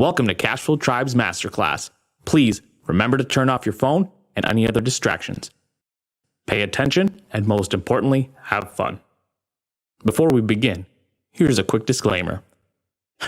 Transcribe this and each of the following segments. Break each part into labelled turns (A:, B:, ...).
A: Welcome to Cashflow Tribe's Masterclass. Please remember to turn off your phone and any other distractions. Pay attention and, most importantly, have fun. Before we begin, here's a quick disclaimer.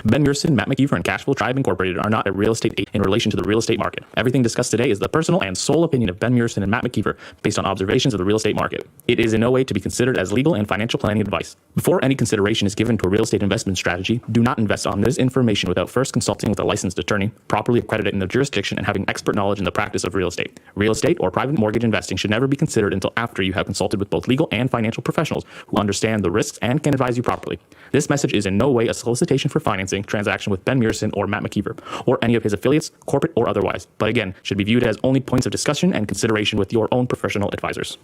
A: Ben Gerson, Matt McKeever, and Cashflow Tribe Incorporated are not a real estate agent in relation to the real estate market. Everything discussed today is the personal and sole opinion of Ben Gerson and Matt McKeever based on observations of the real estate market. It is in no way to be considered as legal and financial planning advice. Before any consideration is given to a real estate investment strategy, do not invest on this information without first consulting with a licensed attorney, properly accredited in the jurisdiction, and having expert knowledge in the practice of real estate. Real estate or private mortgage investing should never be considered until after you have consulted with both legal and financial professionals who understand the risks and can advise you properly. This message is in no way a solicitation for financing, transaction with Ben Gerson or Matt McKeever, or any of his affiliates, corporate or otherwise, but again, should be viewed as only points of discussion and consideration with your own professional advisors.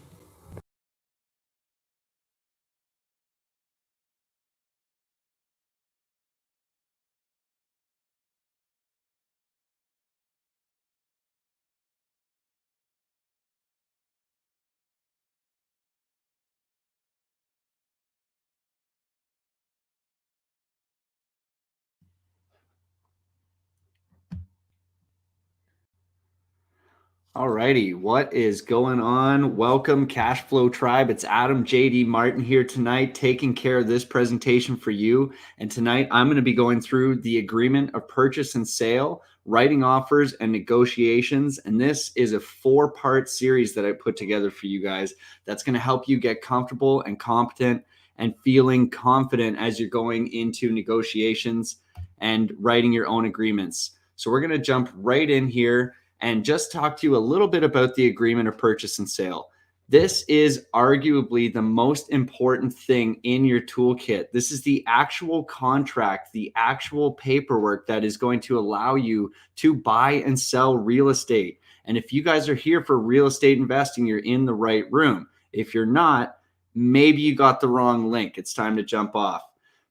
B: Alrighty, what is going on? Welcome, Cashflow Tribe. It's Adam JD Martin here tonight, taking care of this presentation for you. And tonight, I'm going to be going through the agreement of purchase and sale, writing offers, and negotiations. And this is a 4-part series that I put together for you guys that's going to help you get comfortable and competent and feeling confident as you're going into negotiations and writing your own agreements. So we're going to jump right in here and just talk to you a little bit about the agreement of purchase and sale. This is arguably the most important thing in your toolkit. This is the actual contract, the actual paperwork that is going to allow you to buy and sell real estate. And if you guys are here for real estate investing, you're in the right room. If you're not, maybe you got the wrong link. It's time to jump off.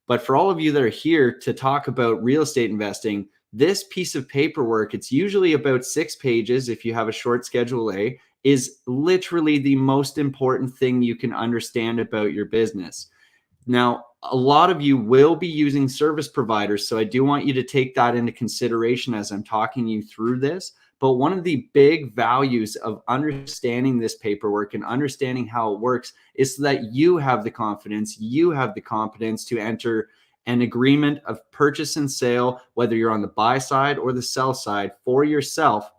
B: But for all of you that are here to talk about real estate investing, this piece of paperwork, it's usually about 6 pages if you have a short Schedule A, is literally the most important thing you can understand about your business. Now, a lot of you will be using service providers, so I do want you to take that into consideration as I'm talking you through this. But one of the big values of understanding this paperwork and understanding how it works is so that you have the confidence, you have the competence to enter an agreement of purchase and sale, whether you're on the buy side or the sell side, for yourself,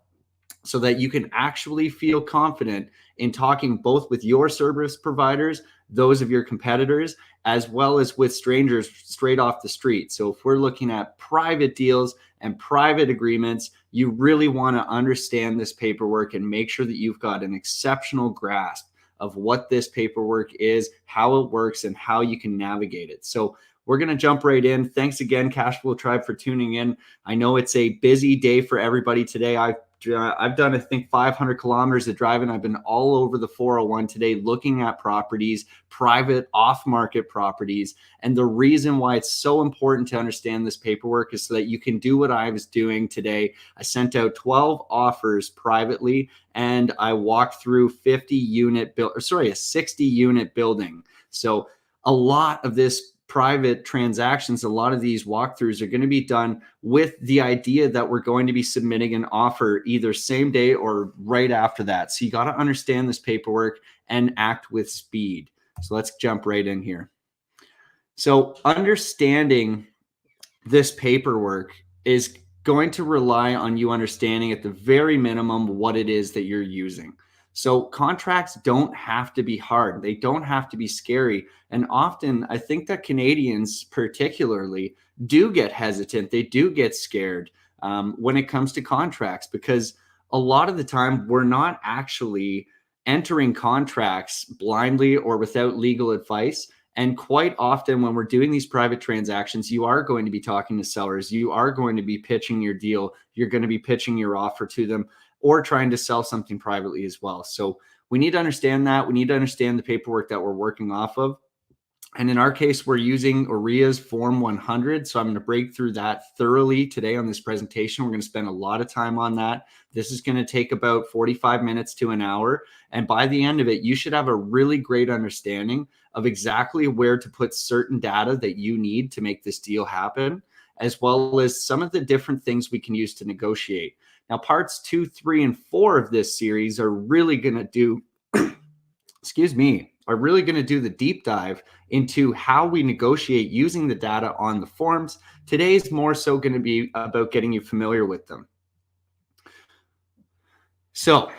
B: so that you can actually feel confident in talking both with your service providers, those of your competitors, as well as with strangers straight off the street. So if we're looking at private deals and private agreements, you really want to understand this paperwork and make sure that you've got an exceptional grasp of what this paperwork is, how it works, and how you can navigate it. So we're going to jump right in. Thanks again, Cashflow Tribe, for tuning in. I know it's a busy day for everybody today. I've done, I think, 500 kilometers of driving. I've been all over the 401 today looking at properties, private off-market properties. And the reason why it's so important to understand this paperwork is so that you can do what I was doing today. I sent out 12 offers privately, and I walked through a 60-unit building. So a lot of this private transactions, a lot of these walkthroughs are going to be done with the idea that we're going to be submitting an offer either same day or right after that. So you got to understand this paperwork and act with speed. So let's jump right in here. So understanding this paperwork is going to rely on you understanding at the very minimum what it is that you're using. So contracts don't have to be hard. They don't have to be scary. And often I think that Canadians particularly do get hesitant. They do get scared when it comes to contracts, because a lot of the time we're not actually entering contracts blindly or without legal advice. And quite often when we're doing these private transactions, you are going to be talking to sellers. You are going to be pitching your deal. You're going to be pitching your offer to them, or trying to sell something privately as well. So we need to understand that. We need to understand the paperwork that we're working off of. And in our case, we're using OREC's Form 100. So I'm going to break through that thoroughly today on this presentation. We're going to spend a lot of time on that. This is going to take about 45 minutes to an hour. And by the end of it, you should have a really great understanding of exactly where to put certain data that you need to make this deal happen, as well as some of the different things we can use to negotiate. Now, parts 2, 3, and 4 of this series are really going to do, are really going to do the deep dive into how we negotiate using the data on the forms. Today's more so going to be about getting you familiar with them. So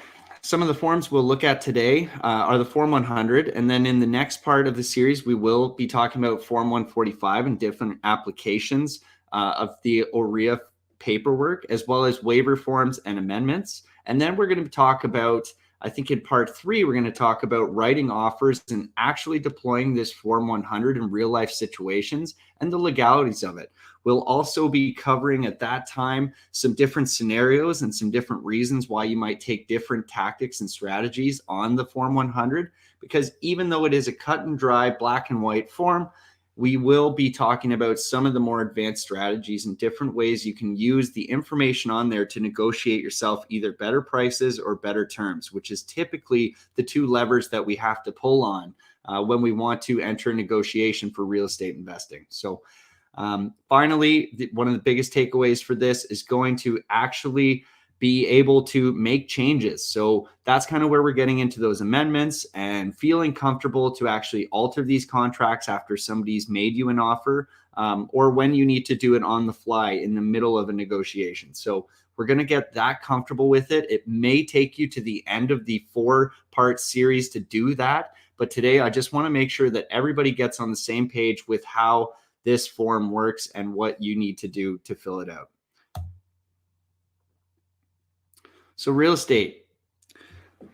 B: some of the forms we'll look at today are the Form 100. And then in the next part of the series, we will be talking about Form 145 and different applications of the OREC paperwork, as well as waiver forms and amendments. And then we're going to talk about, I think in part 3, we're going to talk about writing offers and actually deploying this Form 100 in real life situations and the legalities of it. We'll also be covering at that time some different scenarios and some different reasons why you might take different tactics and strategies on the Form 100, because even though it is a cut and dry black and white form, we will be talking about some of the more advanced strategies and different ways you can use the information on there to negotiate yourself either better prices or better terms, which is typically the two levers that we have to pull on when we want to enter a negotiation for real estate investing. So finally, one of the biggest takeaways for this is going to actually be able to make changes. So that's kind of where we're getting into those amendments and feeling comfortable to actually alter these contracts after somebody's made you an offer, or when you need to do it on the fly in the middle of a negotiation. So we're going to get that comfortable with it. It may take you to the end of the 4-part series to do that. But today, I just want to make sure that everybody gets on the same page with how this form works and what you need to do to fill it out. So real estate,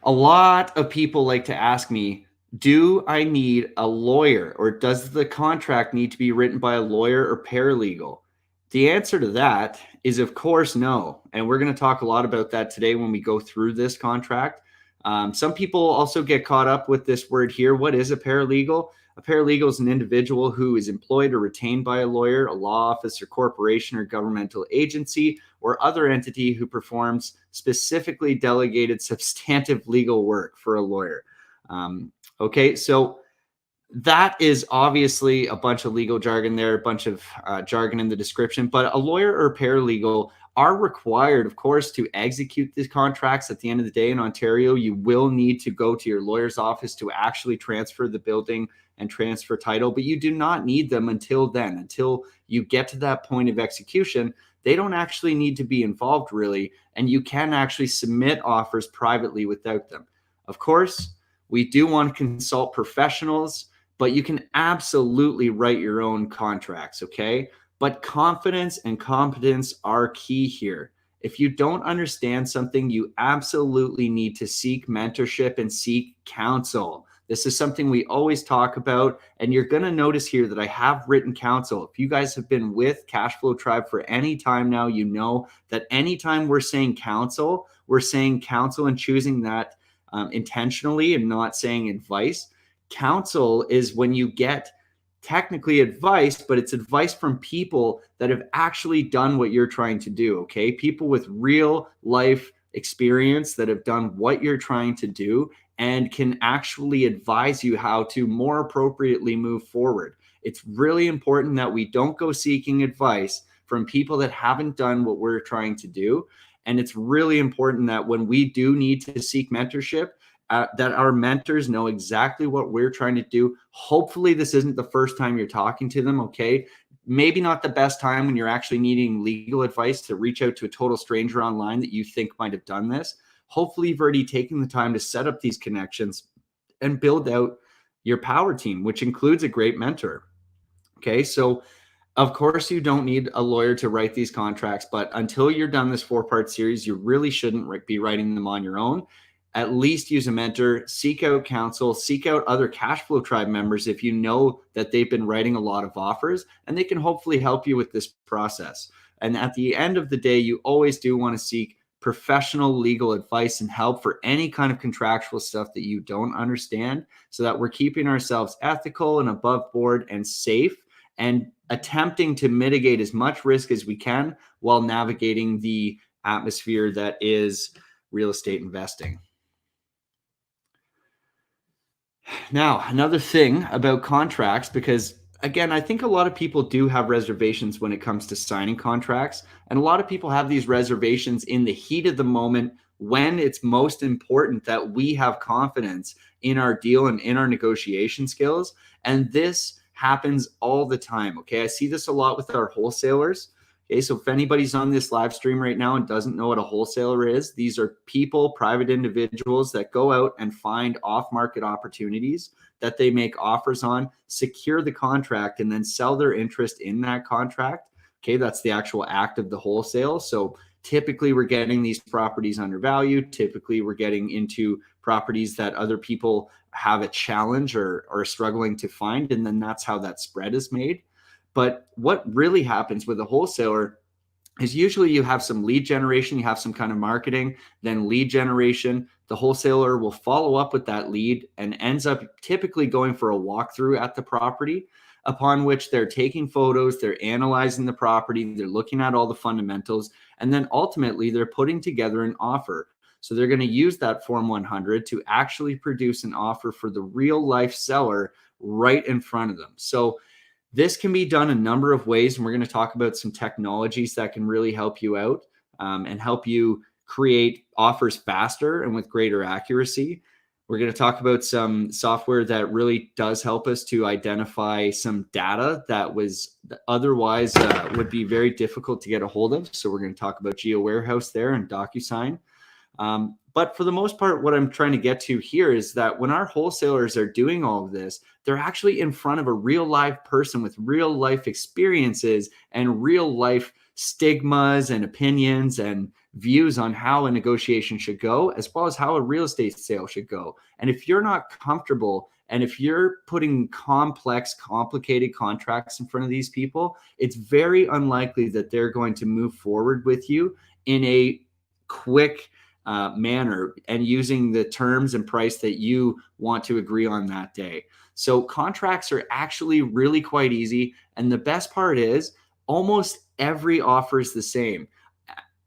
B: a lot of people like to ask me, do I need a lawyer, or does the contract need to be written by a lawyer or paralegal? The answer to that is, of course, no. And we're going to talk a lot about that today when we go through this contract. Some people also get caught up with this word here. What is a paralegal? A paralegal is an individual who is employed or retained by a lawyer, a law office or corporation or governmental agency, or other entity who performs specifically delegated substantive legal work for a lawyer. Okay, so that is obviously a bunch of legal jargon there, a bunch of jargon in the description, but a lawyer or paralegal are required, of course, to execute these contracts. At the end of the day in Ontario, you will need to go to your lawyer's office to actually transfer the building and transfer title, but you do not need them until then. Until you get to that point of execution, they don't actually need to be involved really, and you can actually submit offers privately without them. Of course, we do want to consult professionals, but you can absolutely write your own contracts, okay? But confidence and competence are key here. If you don't understand something, you absolutely need to seek mentorship and seek counsel. This is something we always talk about, and you're going to notice here that I have written counsel. If you guys have been with Cashflow Tribe for any time now, you know that anytime we're saying counsel and choosing that intentionally and not saying advice. Counsel is when you get technically advice, but it's advice from people that have actually done what you're trying to do, okay? People with real life experience that have done what you're trying to do and can actually advise you how to more appropriately move forward. It's really important that we don't go seeking advice from people that haven't done what we're trying to do. And it's really important that when we do need to seek mentorship, that our mentors know exactly what we're trying to do. Hopefully this isn't the first time you're talking to them, okay? Maybe not the best time when you're actually needing legal advice to reach out to a total stranger online that you think might have done this. Hopefully you've already taken the time to set up these connections and build out your power team, which includes a great mentor. Okay, so of course you don't need a lawyer to write these contracts, but until you're done this 4-part series, you really shouldn't be writing them on your own. At least use a mentor, seek out counsel, seek out other Cashflow Tribe members if you know that they've been writing a lot of offers, and they can hopefully help you with this process. And at the end of the day, you always do want to seek professional legal advice and help for any kind of contractual stuff that you don't understand, so that we're keeping ourselves ethical and above board and safe, and attempting to mitigate as much risk as we can while navigating the atmosphere that is real estate investing. Now, another thing about contracts, because again, I think a lot of people do have reservations when it comes to signing contracts. And a lot of people have these reservations in the heat of the moment when it's most important that we have confidence in our deal and in our negotiation skills. And this happens all the time. Okay. I see this a lot with our wholesalers. Okay. So if anybody's on this live stream right now and doesn't know what a wholesaler is, these are people, private individuals that go out and find off-market opportunities that they make offers on, secure the contract, and then sell their interest in that contract. Okay, that's the actual act of the wholesale. So typically we're getting these properties undervalued. Typically we're getting into properties that other people have a challenge or are struggling to find. And then that's how that spread is made. But what really happens with a wholesaler is usually you have some lead generation, you have some kind of marketing, then lead generation. The wholesaler will follow up with that lead and ends up typically going for a walkthrough at the property, upon which they're taking photos, they're analyzing the property, they're looking at all the fundamentals, and then ultimately they're putting together an offer. So they're going to use that Form 100 to actually produce an offer for the real life seller right in front of them. So this can be done a number of ways, and we're going to talk about some technologies that can really help you out and help you create offers faster and with greater accuracy. We're going to talk about some software that really does help us to identify some data that was otherwise would be very difficult to get a hold of. So we're going to talk about Geo Warehouse there and Docusign. But for the most part, what I'm trying to get to here is that when our wholesalers are doing all of this, they're actually in front of a real live person with real life experiences and real life stigmas and opinions and views on how a negotiation should go, as well as how a real estate sale should go. And if you're not comfortable, and if you're putting complex, complicated contracts in front of these people, it's very unlikely that they're going to move forward with you in a quick manner and using the terms and price that you want to agree on that day. So contracts are actually really quite easy. And the best part is almost every offer is the same.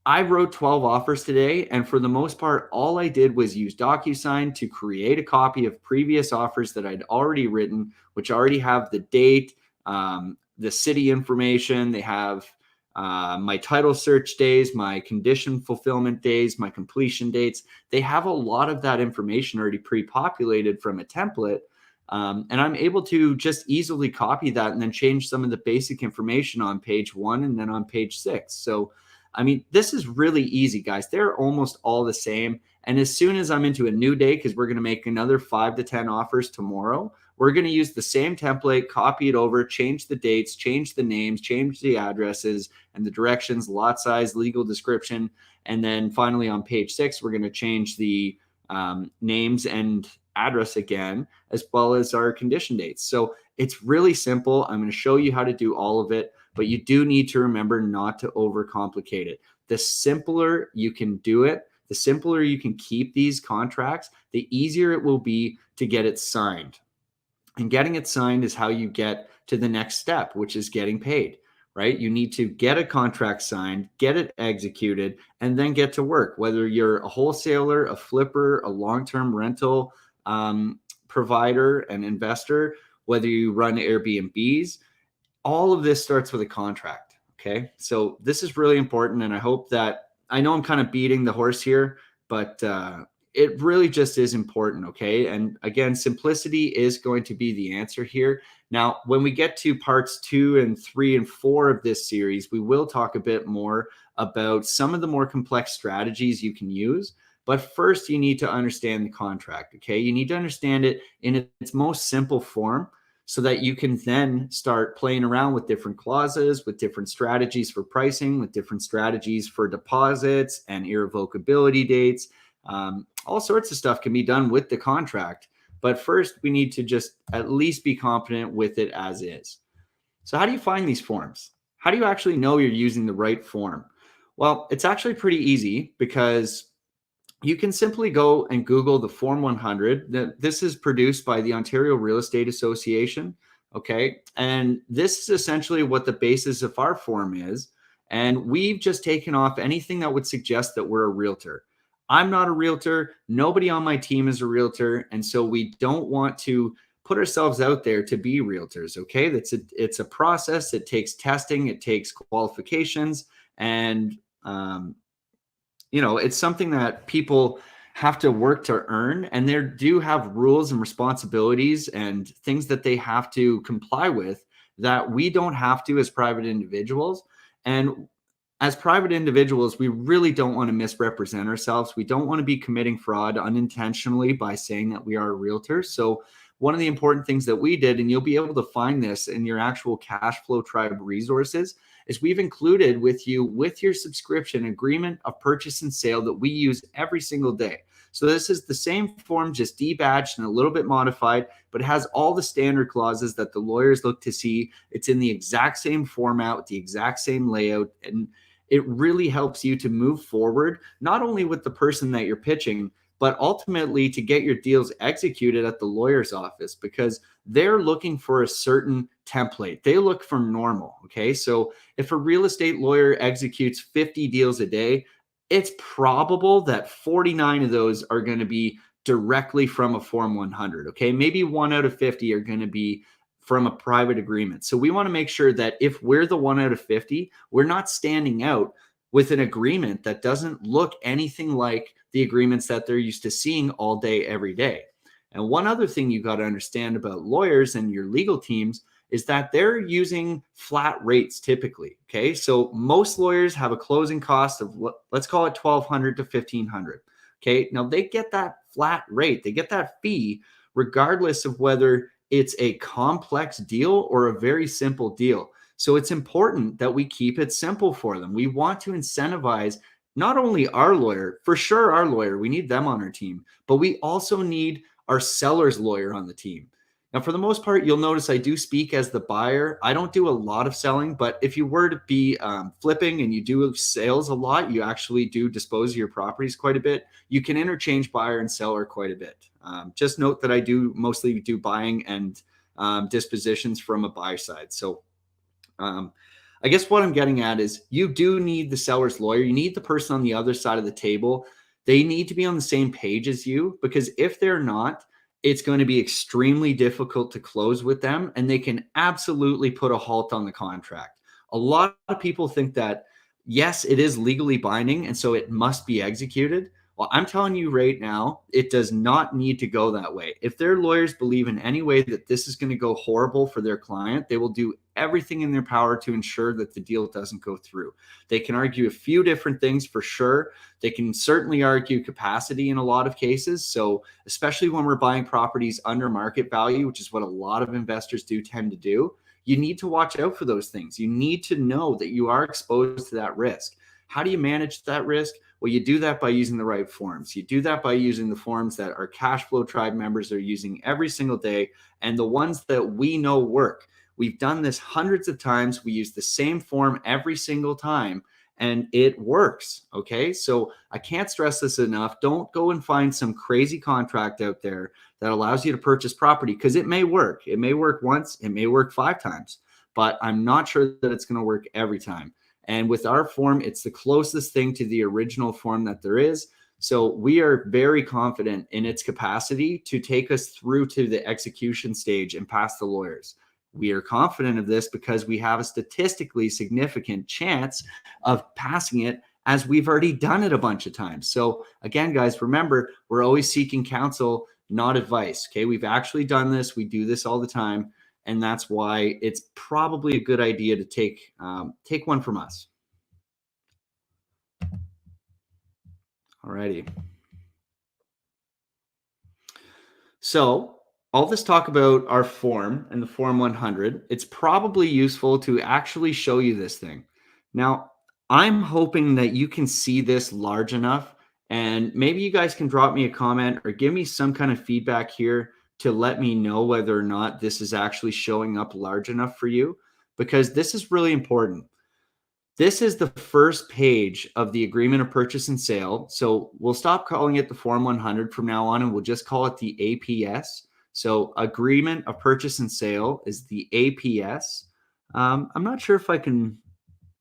B: I wrote 12 offers today, and for the most part, all I did was use Docusign to create a copy of previous offers that I'd already written, which already have the date, the city information. They have my title search days, my condition fulfillment days, my completion dates. They have a lot of that information already pre-populated from a template. And I'm able to just easily copy that and then change some of the basic information on page 1 and then on page 6. So, I mean, this is really easy, guys. They're almost all the same. And as soon as I'm into a new day, because we're going to make another 5 to 10 offers tomorrow, we're going to use the same template, copy it over, change the dates, change the names, change the addresses and the directions, lot size, legal description. And then finally on page 6, we're going to change the names and address again, as well as our condition dates. So it's really simple. I'm going to show you how to do all of it, but you do need to remember not to overcomplicate it. The simpler you can do it, the simpler you can keep these contracts, the easier it will be to get it signed. And getting it signed is how you get to the next step, which is getting paid, right? You need to get a contract signed, get it executed, and then get to work. Whether you're a wholesaler, a flipper, a long-term rental provider, an investor, whether you run Airbnbs, all of this starts with a contract. Okay. So this is really important. And I hope that, I know I'm kind of beating the horse here, but it really just is important. Okay. And again, simplicity is going to be the answer here. Now, when we get to parts 2 and 3 and 4 of this series, we will talk a bit more about some of the more complex strategies you can use. But first, you need to understand the contract. Okay. You need to understand it in its most simple form, so that you can then start playing around with different clauses, with different strategies for pricing, with different strategies for deposits and irrevocability dates. All sorts of stuff can be done with the contract. But first, we need to just at least be confident with it as is. So how do you find these forms? How do you actually know you're using the right form? Well, it's actually pretty easy, because you can simply go and Google the Form 100. This is produced by the Ontario Real Estate Association. Okay. And this is essentially what the basis of our form is. And we've just taken off anything that would suggest that we're a realtor. I'm not a realtor. Nobody on my team is a realtor. And so we don't want to put ourselves out there to be realtors. Okay. It's a process. It takes testing, it takes qualifications, and, it's something that people have to work to earn. And there do have rules and responsibilities and things that they have to comply with that we don't have to as private individuals. And as private individuals, we really don't want to misrepresent ourselves. We don't want to be committing fraud unintentionally by saying that we are a realtor. So one of the important things that we did, and you'll be able to find this in your actual Cashflow Tribe resources, is we've included with you, with your subscription, agreement of purchase and sale that we use every single day. So this is the same form, just debadged and a little bit modified, but it has all the standard clauses that the lawyers look to see. It's in the exact same format with the exact same layout. And it really helps you to move forward, not only with the person that you're pitching, but ultimately to get your deals executed at the lawyer's office, because they're looking for a certain template. They look for normal. Okay. So if a real estate lawyer executes 50 deals a day, it's probable that 49 of those are going to be directly from a Form 100. Okay. Maybe 1 out of 50 are going to be from a private agreement. So we want to make sure that if we're the 1 out of 50, we're not standing out with an agreement that doesn't look anything like the agreements that they're used to seeing all day, every day. And one other thing you got to understand about lawyers and your legal teams is that they're using flat rates typically. Okay. So most lawyers have a closing cost of, let's call it $1,200 to $1,500. Okay. Now they get that flat rate, they get that fee, regardless of whether it's a complex deal or a very simple deal. So it's important that we keep it simple for them. We want to incentivize not only our lawyer, for sure our lawyer, we need them on our team, but we also need our seller's lawyer on the team. Now, for the most part, you'll notice I do speak as the buyer. I don't do a lot of selling, but if you were to be flipping and you do sales a lot, you actually do dispose of your properties quite a bit. You can interchange buyer and seller quite a bit. Just note that I do mostly do buying and dispositions from a buyer side. So I guess what I'm getting at is you do need the seller's lawyer. You need the person on the other side of the table. They need to be on the same page as you, because if they're not, it's going to be extremely difficult to close with them, and they can absolutely put a halt on the contract. A lot of people think that, yes, it is legally binding, and so it must be executed. Well, I'm telling you right now, it does not need to go that way. If their lawyers believe in any way that this is going to go horrible for their client, they will do everything in their power to ensure that the deal doesn't go through. They can argue a few different things for sure. They can certainly argue capacity in a lot of cases. So especially when we're buying properties under market value, which is what a lot of investors do tend to do, you need to watch out for those things. You need to know that you are exposed to that risk. How do you manage that risk? Well, you do that by using the right forms. You do that by using the forms that our Cashflow Tribe members are using every single day, and the ones that we know work. We've done this hundreds of times. We use the same form every single time, and it works. Okay. So I can't stress this enough. Don't go and find some crazy contract out there that allows you to purchase property, because it may work. It may work once, it may work 5 times, but I'm not sure that it's going to work every time. And with our form, it's the closest thing to the original form that there is. So we are very confident in its capacity to take us through to the execution stage and past the lawyers. We are confident of this because we have a statistically significant chance of passing it, as we've already done it a bunch of times. So again, guys, remember, we're always seeking counsel, not advice. Okay. We've actually done this. We do this all the time. And that's why it's probably a good idea to take one from us. All righty. So all this talk about our form and the Form 100, it's probably useful to actually show you this thing. Now, I'm hoping that you can see this large enough, and maybe you guys can drop me a comment or give me some kind of feedback here to let me know whether or not this is actually showing up large enough for you, because this is really important. This is the first page of the agreement of purchase and sale. So we'll stop calling it the Form 100 from now on, and we'll just call it the APS. So agreement of purchase and sale is the APS. I'm not sure if I can,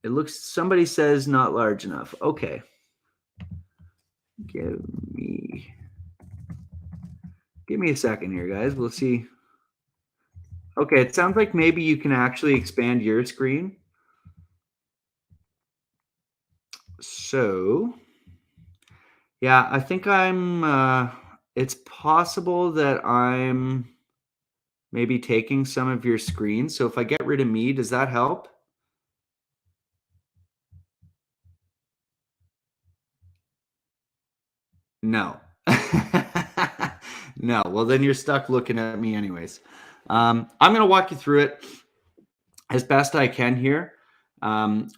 B: it looks, somebody says not large enough. Okay. Give me a second here, guys. We'll see Okay, it sounds like maybe you can actually expand your screen. So, yeah, I think it's possible that I'm maybe taking some of your screen. So if I get rid of me, does that help? No. No. Well, then you're stuck looking at me anyways. I'm going to walk you through it as best I can here.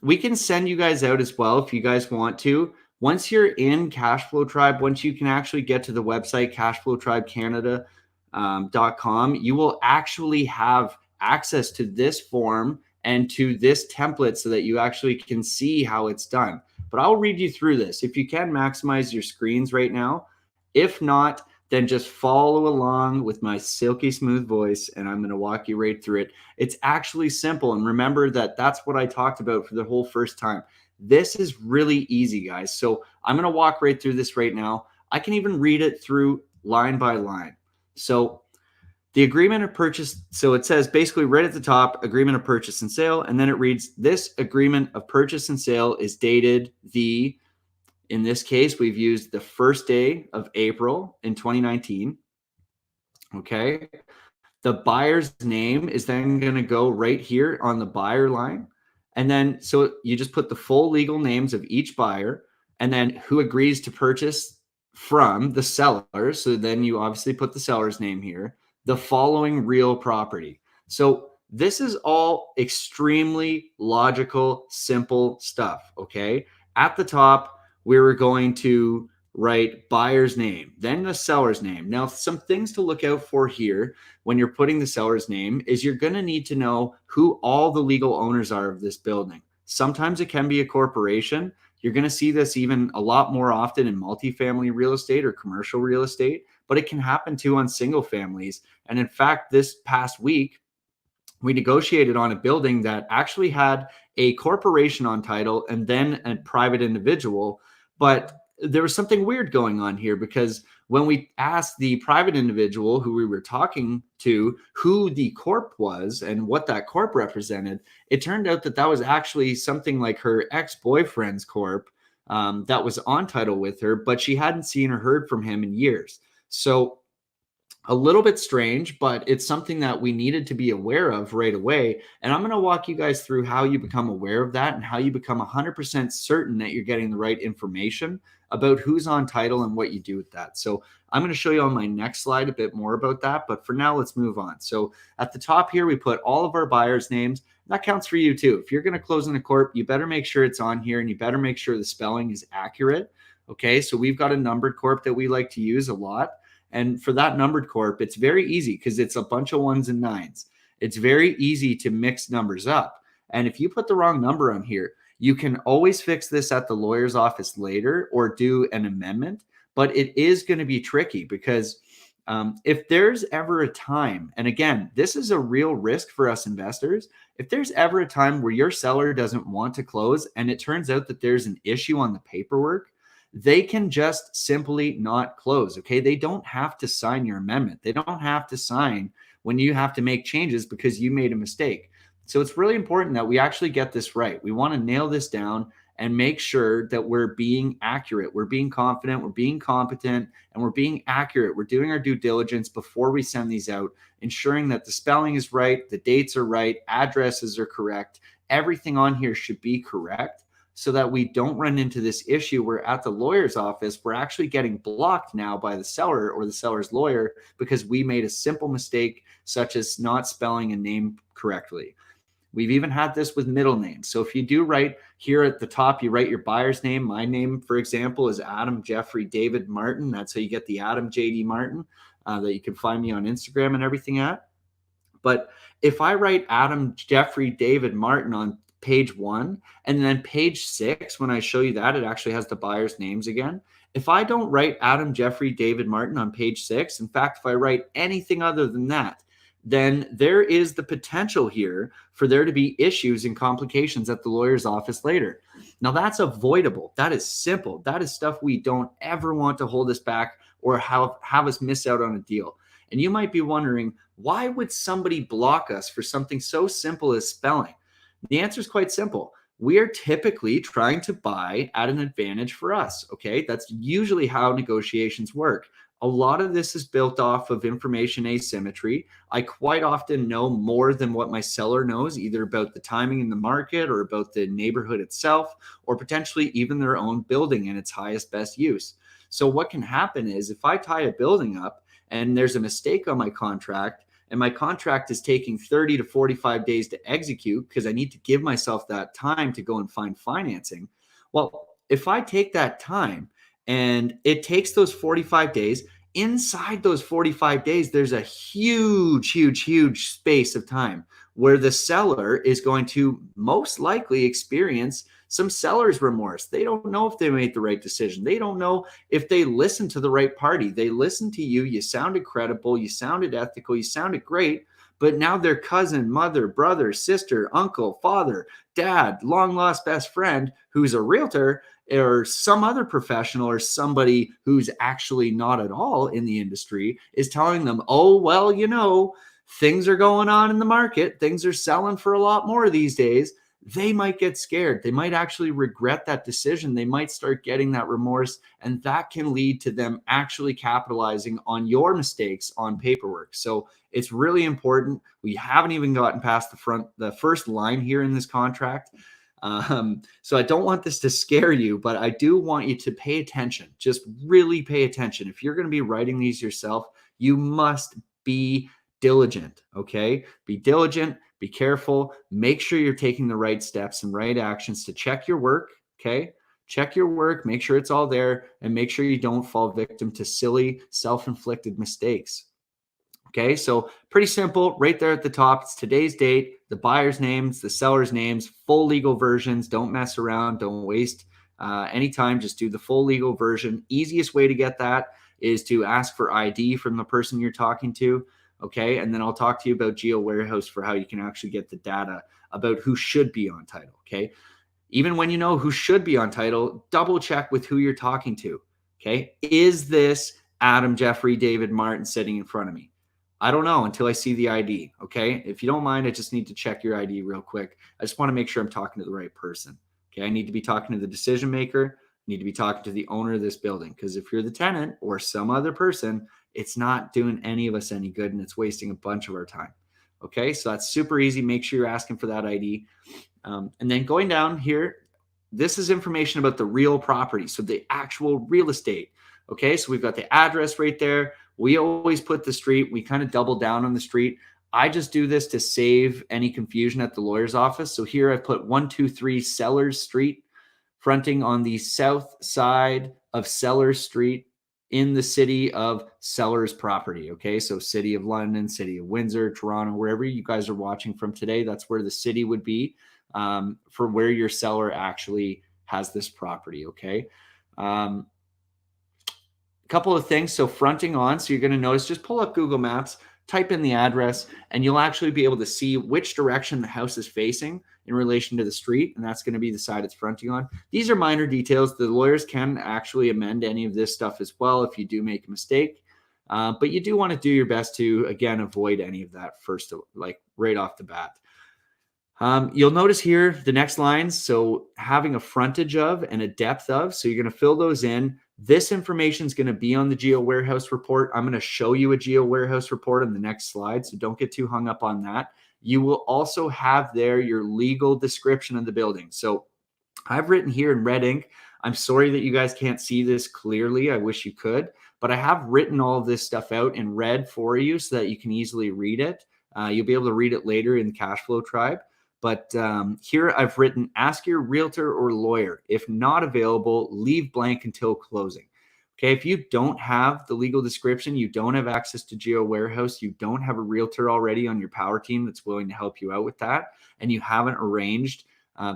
B: We can send you guys out as well if you guys want to. Once you're in Cashflow Tribe, once you can actually get to the website, cashflowtribecanada.com, you will actually have access to this form and to this template so that you actually can see how it's done. But I'll read you through this. If you can maximize your screens right now, if not, then just follow along with my silky smooth voice and I'm going to walk you right through it. It's actually simple. And remember that that's what I talked about for the whole first time. This is really easy, guys. So I'm going to walk right through this right now. I can even read it through line by line. So the agreement of purchase, so it says basically right at the top, agreement of purchase and sale. And then it reads, this agreement of purchase and sale is dated in this case, we've used the first day of April in 2019. Okay. The buyer's name is then going to go right here on the buyer line. And then, so you just put the full legal names of each buyer and then who agrees to purchase from the seller. So then you obviously put the seller's name here, the following real property. So this is all extremely logical, simple stuff. Okay. At the top, we were going to write buyer's name, then the seller's name. Now, some things to look out for here when you're putting the seller's name is you're going to need to know who all the legal owners are of this building. Sometimes it can be a corporation. You're going to see this even a lot more often in multifamily real estate or commercial real estate, but it can happen too on single families. And in fact, this past week, we negotiated on a building that actually had a corporation on title and then a private individual. But there was something weird going on here because when we asked the private individual who we were talking to who the corp was and what that corp represented, it turned out that that was actually something like her ex-boyfriend's corp that was on title with her, but she hadn't seen or heard from him in years. So a little bit strange, but it's something that we needed to be aware of right away. And I'm going to walk you guys through how you become aware of that and how you become 100% certain that you're getting the right information about who's on title and what you do with that. So I'm going to show you on my next slide a bit more about that. But for now, let's move on. So at the top here, we put all of our buyers' names. That counts for you too. If you're going to close in a corp, you better make sure it's on here and you better make sure the spelling is accurate. Okay, so we've got a numbered corp that we like to use a lot. And for that numbered corp, it's very easy because it's a bunch of ones and nines. It's very easy to mix numbers up. And if you put the wrong number on here, you can always fix this at the lawyer's office later or do an amendment. But it is going to be tricky because if there's ever a time, and again, this is a real risk for us investors. If there's ever a time where your seller doesn't want to close and it turns out that there's an issue on the paperwork, they can just simply not close. Okay. They don't have to sign your amendment. They don't have to sign when you have to make changes because you made a mistake. So it's really important that we actually get this right. We want to nail this down and make sure that we're being accurate. We're being confident, we're being competent, and we're being accurate. We're doing our due diligence before we send these out, ensuring that the spelling is right, the dates are right, addresses are correct. Everything on here should be correct, so that we don't run into this issue where at the lawyer's office, we're actually getting blocked now by the seller or the seller's lawyer because we made a simple mistake, such as not spelling a name correctly. We've even had this with middle names. So if you do write here at the top, you write your buyer's name. My name, for example, is Adam Jeffrey David Martin. That's how you get the Adam JD Martin that you can find me on Instagram and everything at. But if I write Adam Jeffrey David Martin on page 1 and then page 6, when I show you that, it actually has the buyer's names again. If I don't write Adam Jeffrey David Martin on page 6, in fact, if I write anything other than that, then there is the potential here for there to be issues and complications at the lawyer's office later. Now that's avoidable. That is simple. That is stuff we don't ever want to hold us back or have us miss out on a deal. And you might be wondering, why would somebody block us for something so simple as spelling? The answer is quite simple. We are typically trying to buy at an advantage for us. Okay. That's usually how negotiations work. A lot of this is built off of information asymmetry. I quite often know more than what my seller knows, either about the timing in the market or about the neighborhood itself, or potentially even their own building and its highest best use. So what can happen is if I tie a building up and there's a mistake on my contract, and my contract is taking 30 to 45 days to execute because I need to give myself that time to go and find financing. Well, if I take that time and it takes those 45 days, inside those 45 days, there's a huge space of time where the seller is going to most likely experience some seller's remorse. They don't know if they made the right decision. They don't know if they listened to the right party. They listened to you. You sounded credible. You sounded ethical. You sounded great. But now their cousin, mother, brother, sister, uncle, father, dad, long lost best friend, who's a realtor or some other professional or somebody who's actually not at all in the industry is telling them, oh, well, things are going on in the market. Things are selling for a lot more these days. They might get scared. They might actually regret that decision. They might start getting that remorse, and that can lead to them actually capitalizing on your mistakes on paperwork. So it's really important. We haven't even gotten past the first line here in this contract. So I don't want this to scare you, but I do want you to pay attention. Just really pay attention. If you're going to be writing these yourself, you must be diligent. Okay. Be diligent, be careful, make sure you're taking the right steps and right actions to check your work. Okay. Check your work, make sure it's all there, and make sure you don't fall victim to silly self-inflicted mistakes. Okay, so pretty simple right there at the top. It's today's date, the buyer's names, the seller's names, full legal versions. Don't mess around. Don't waste any time. Just do the full legal version. Easiest way to get that is to ask for ID from the person you're talking to. Okay, and then I'll talk to you about Geo Warehouse for how you can actually get the data about who should be on title. Okay, even when you know who should be on title, double check with who you're talking to. Okay, is this Adam, Jeffrey, David, Martin sitting in front of me? I don't know until I see the ID. Okay. If you don't mind, I just need to check your ID real quick. I just want to make sure I'm talking to the right person. Okay. I need to be talking to the decision maker. I need to be talking to the owner of this building. Because if you're the tenant or some other person, it's not doing any of us any good and it's wasting a bunch of our time. Okay. So that's super easy. Make sure you're asking for that ID. And then going down here, this is information about the real property. So the actual real estate. Okay. So we've got the address right there. We always put the street. We kind of double down on the street. I just do this to save any confusion at the lawyer's office. So here I've put 123 Sellers Street, fronting on the south side of Sellers Street in the city of Sellers property. Okay, so city of London, city of Windsor, Toronto, wherever you guys are watching from today, that's where the city would be for where your seller actually has this property. Okay. Couple of things. So fronting on, so you're going to notice, just pull up Google Maps, type in the address, and you'll actually be able to see which direction the house is facing in relation to the street. And that's going to be the side it's fronting on. These are minor details. The lawyers can actually amend any of this stuff as well if you do make a mistake. But you do want to do your best to, again, avoid any of that first, like right off the bat. You'll notice here the next lines. So having a frontage of and a depth of, so you're going to fill those in. This information is going to be on the Geo Warehouse report. I'm going to show you a Geo Warehouse report on the next slide, so don't get too hung up on that. You will also have there your legal description of the building. So I've written here in red ink. I'm sorry that you guys can't see this clearly. I wish you could, but I have written all of this stuff out in red for you so that you can easily read it. You'll be able to read it later in the Cashflow Tribe. But here I've written, ask your realtor or lawyer. If not available, leave blank until closing. Okay, if you don't have the legal description, you don't have access to Geo Warehouse, you don't have a realtor already on your power team that's willing to help you out with that, and you haven't arranged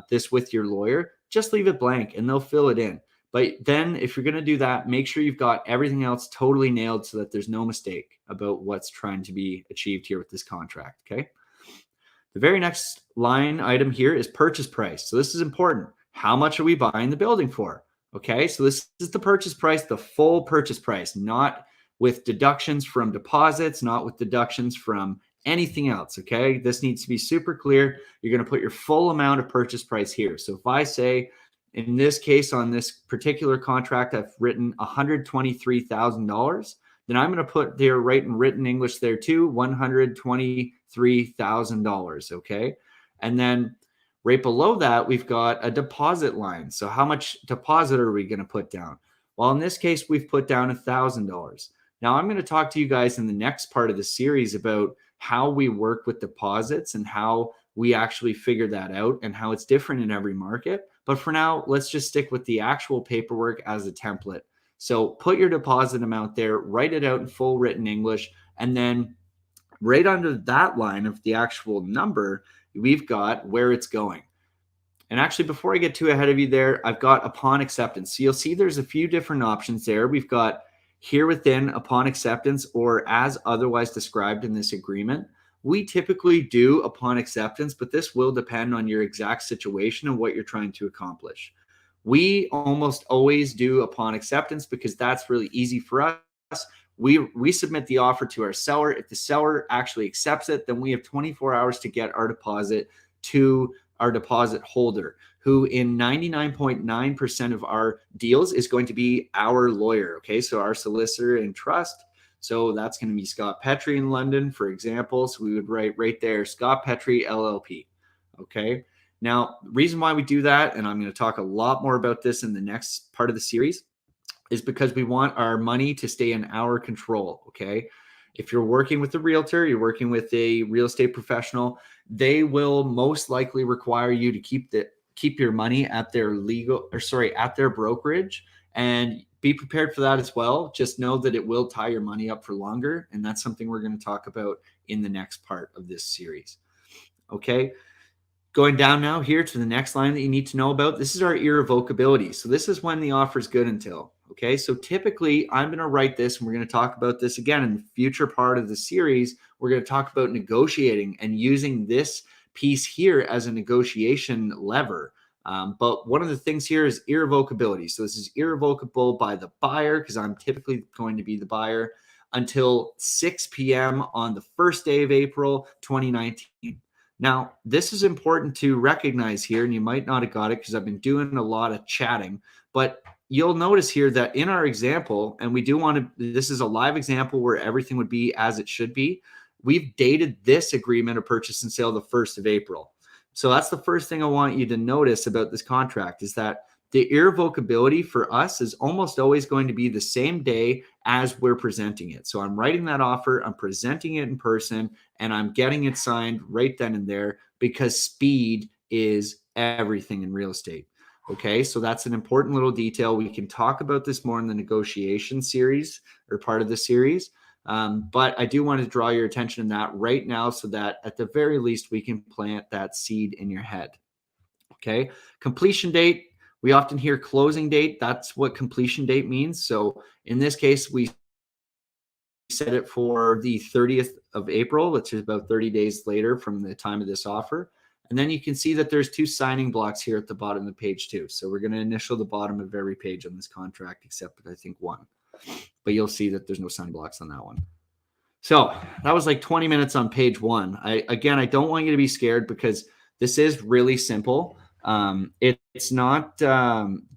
B: this with your lawyer, just leave it blank and they'll fill it in. But then if you're going to do that, make sure you've got everything else totally nailed so that there's no mistake about what's trying to be achieved here with this contract. Okay. The very next line item here is purchase price. So this is important. How much are we buying the building for? Okay, so this is the purchase price, the full purchase price, not with deductions from deposits, not with deductions from anything else. Okay. This needs to be super clear. You're going to put your full amount of purchase price here. So if I say, in this case, on this particular contract, I've written $123,000, then I'm going to put there right in written English there too, $123,000. Okay. And then right below that, we've got a deposit line. So how much deposit are we going to put down? Well, in this case, we've put down $1,000. Now I'm going to talk to you guys in the next part of the series about how we work with deposits and how we actually figure that out and how it's different in every market. But for now, let's just stick with the actual paperwork as a template. So put your deposit amount there, write it out in full written English, and then right under that line of the actual number, we've got where it's going. And actually, before I get too ahead of you there, I've got upon acceptance. So you'll see there's a few different options there. We've got here within upon acceptance or as otherwise described in this agreement. We typically do upon acceptance, but this will depend on your exact situation and what you're trying to accomplish. We almost always do upon acceptance because that's really easy for us. We submit the offer to our seller. If the seller actually accepts it, then we have 24 hours to get our deposit to our deposit holder, who in 99.9% of our deals is going to be our lawyer. Okay, so our solicitor in trust. So that's going to be Scott Petrie in London, for example. So we would write right there, Scott Petrie LLP. Okay. Now, the reason why we do that, and I'm going to talk a lot more about this in the next part of the series, is because we want our money to stay in our control. Okay. If you're working with a realtor, you're working with a real estate professional, they will most likely require you to keep your money at their at their brokerage, and be prepared for that as well. Just know that it will tie your money up for longer. And that's something we're going to talk about in the next part of this series. Okay. Going down now here to the next line that you need to know about. This is our irrevocability. So this is when the offer is good until. Okay. So typically I'm going to write this, and we're going to talk about this again in the future part of the series. We're going to talk about negotiating and using this piece here as a negotiation lever. But one of the things here is irrevocability. So this is irrevocable by the buyer, because I'm typically going to be the buyer, until 6 p.m. on the first day of April, 2019. Now, this is important to recognize here, and you might not have got it because I've been doing a lot of chatting, but you'll notice here that in our example, and we do want to, this is a live example where everything would be as it should be. We've dated this agreement of purchase and sale the 1st of April. So that's the first thing I want you to notice about this contract, is that the irrevocability for us is almost always going to be the same day as we're presenting it. So I'm writing that offer, I'm presenting it in person, and I'm getting it signed right then and there, because speed is everything in real estate. Okay, so that's an important little detail. We can talk about this more in the negotiation series or part of the series. But I do want to draw your attention to that right now, so that at the very least we can plant that seed in your head. Okay, completion date. We often hear closing date. That's what completion date means. So in this case, we set it for the 30th of April, which is about 30 days later from the time of this offer. And then you can see that there's 2 signing blocks here at the bottom of the page too. So we're going to initial the bottom of every page on this contract, except I think 1. But you'll see that there's no sign blocks on that one. So that was like 20 minutes on page 1. I don't want you to be scared, because this is really simple. It's not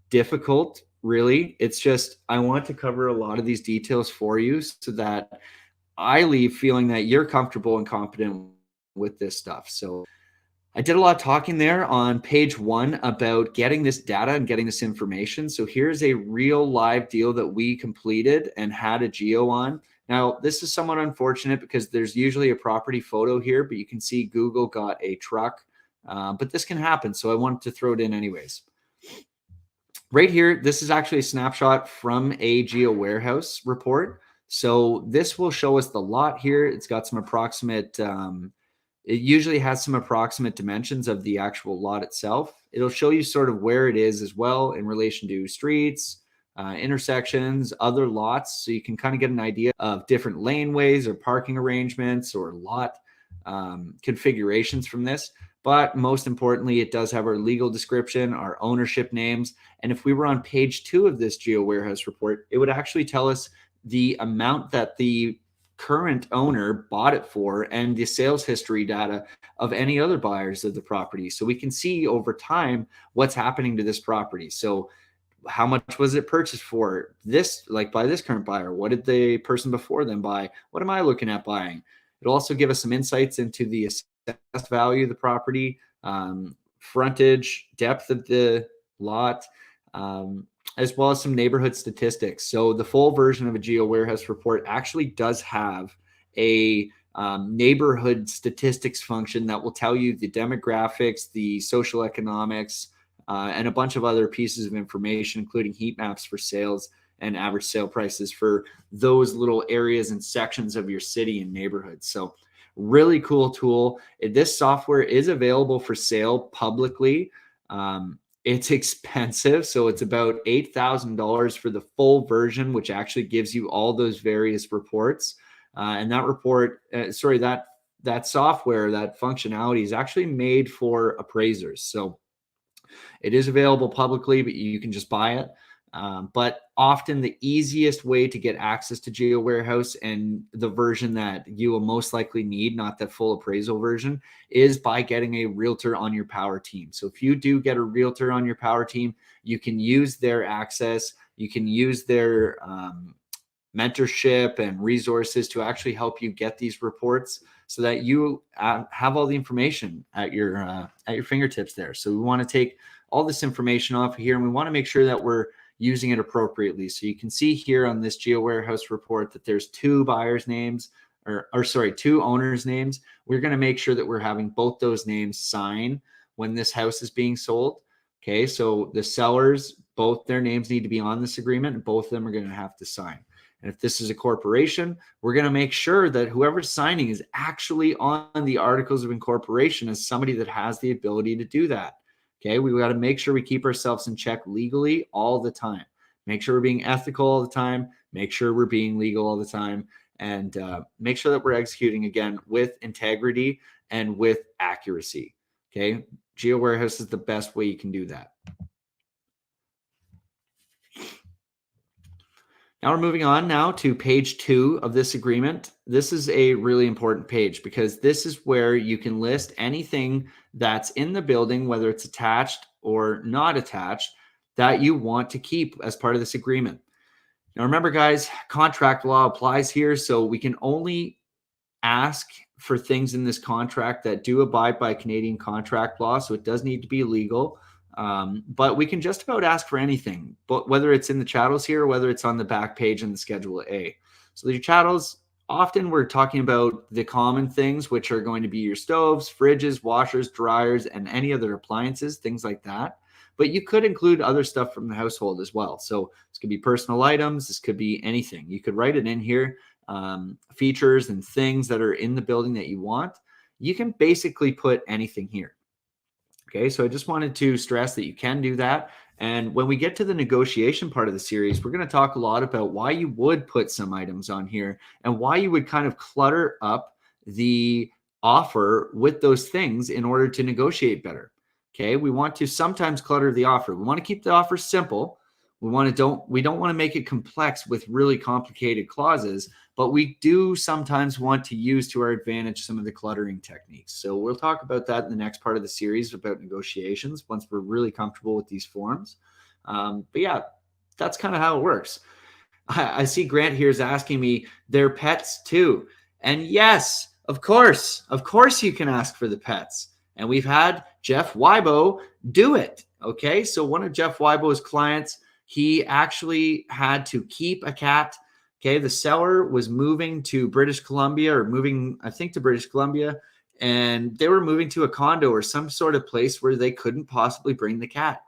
B: difficult, really. It's just I want to cover a lot of these details for you, so that I leave feeling that you're comfortable and confident with this stuff. So I did a lot of talking there on page 1 about getting this data and getting this information. So here's a real live deal that we completed and had a geo on. Now, this is somewhat unfortunate because there's usually a property photo here, but you can see Google got a truck. But this can happen, so I wanted to throw it in anyways. Right here, this is actually a snapshot from a geo warehouse report. So this will show us the lot here. It's got some approximate, it usually has some approximate dimensions of the actual lot itself. It'll show you sort of where it is as well in relation to streets, intersections, other lots. So you can kind of get an idea of different laneways or parking arrangements or lot configurations from this. But most importantly, it does have our legal description, our ownership names. And if we were on page 2 of this geo warehouse report, it would actually tell us the amount that the current owner bought it for and the sales history data of any other buyers of the property. So we can see over time what's happening to this property. So how much was it purchased for? This, like by this current buyer, what did the person before them buy? What am I looking at buying? It'll also give us some insights into the assessed value of the property, frontage, depth of the lot, as well as some neighborhood statistics. So the full version of a Geo Warehouse report actually does have a neighborhood statistics function that will tell you the demographics, the social economics, and a bunch of other pieces of information, including heat maps for sales and average sale prices for those little areas and sections of your city and neighborhood. So really cool tool. This software is available for sale publicly. It's expensive. So it's about $8,000 for the full version, which actually gives you all those various reports. And that report, that software, that functionality is actually made for appraisers. So it is available publicly, but you can just buy it. But often the easiest way to get access to Geo Warehouse and the version that you will most likely need, not the full appraisal version, is by getting a realtor on your power team. So if you do get a realtor on your power team, you can use their access, you can use their mentorship and resources to actually help you get these reports so that you have all the information at your fingertips there. So we want to take all this information off of here, and we want to make sure that we're using it appropriately. So you can see here on this Geo Warehouse report that there's two buyers' names, two owners' names. We're going to make sure that we're having both those names sign when this house is being sold. Okay, so the sellers, both their names need to be on this agreement, and both of them are going to have to sign. And if this is a corporation, we're going to make sure that whoever's signing is actually on the articles of incorporation as somebody that has the ability to do that. Okay, we got to make sure we keep ourselves in check legally all the time. Make sure we're being ethical all the time. Make sure we're being legal all the time. And make sure that we're executing, again, with integrity and with accuracy. Okay, Geo Warehouse is the best way you can do that. Now we're moving on now to page 2 of this agreement. This is a really important page because this is where you can list anything that's in the building, whether it's attached or not attached, that you want to keep as part of this agreement. Now remember, guys, contract law applies here, so we can only ask for things in this contract that do abide by Canadian contract law, so it does need to be legal. But we can just about ask for anything, but whether it's in the chattels here, or whether it's on the back page in the Schedule A. So the chattels, often we're talking about the common things, which are going to be your stoves, fridges, washers, dryers, and any other appliances, things like that. But you could include other stuff from the household as well. So this could be personal items. This could be anything. You could write it in here, features and things that are in the building that you want. You can basically put anything here. Okay, so I just wanted to stress that you can do that. And when we get to the negotiation part of the series, we're going to talk a lot about why you would put some items on here and why you would kind of clutter up the offer with those things in order to negotiate better. Okay, we want to sometimes clutter the offer. We want to keep the offer simple. We don't want to make it complex with really complicated clauses, but we do sometimes want to use to our advantage some of the cluttering techniques. So we'll talk about that in the next part of the series about negotiations once we're really comfortable with these forms. But yeah, that's kind of how it works. I see Grant here is asking me, they're pets too. And yes, of course you can ask for the pets. And we've had Jeff Weibo do it. Okay, so one of Jeff Weibo's clients, he actually had to keep a cat. Okay, the seller was moving to British Columbia to British Columbia, and they were moving to a condo or some sort of place where they couldn't possibly bring the cat.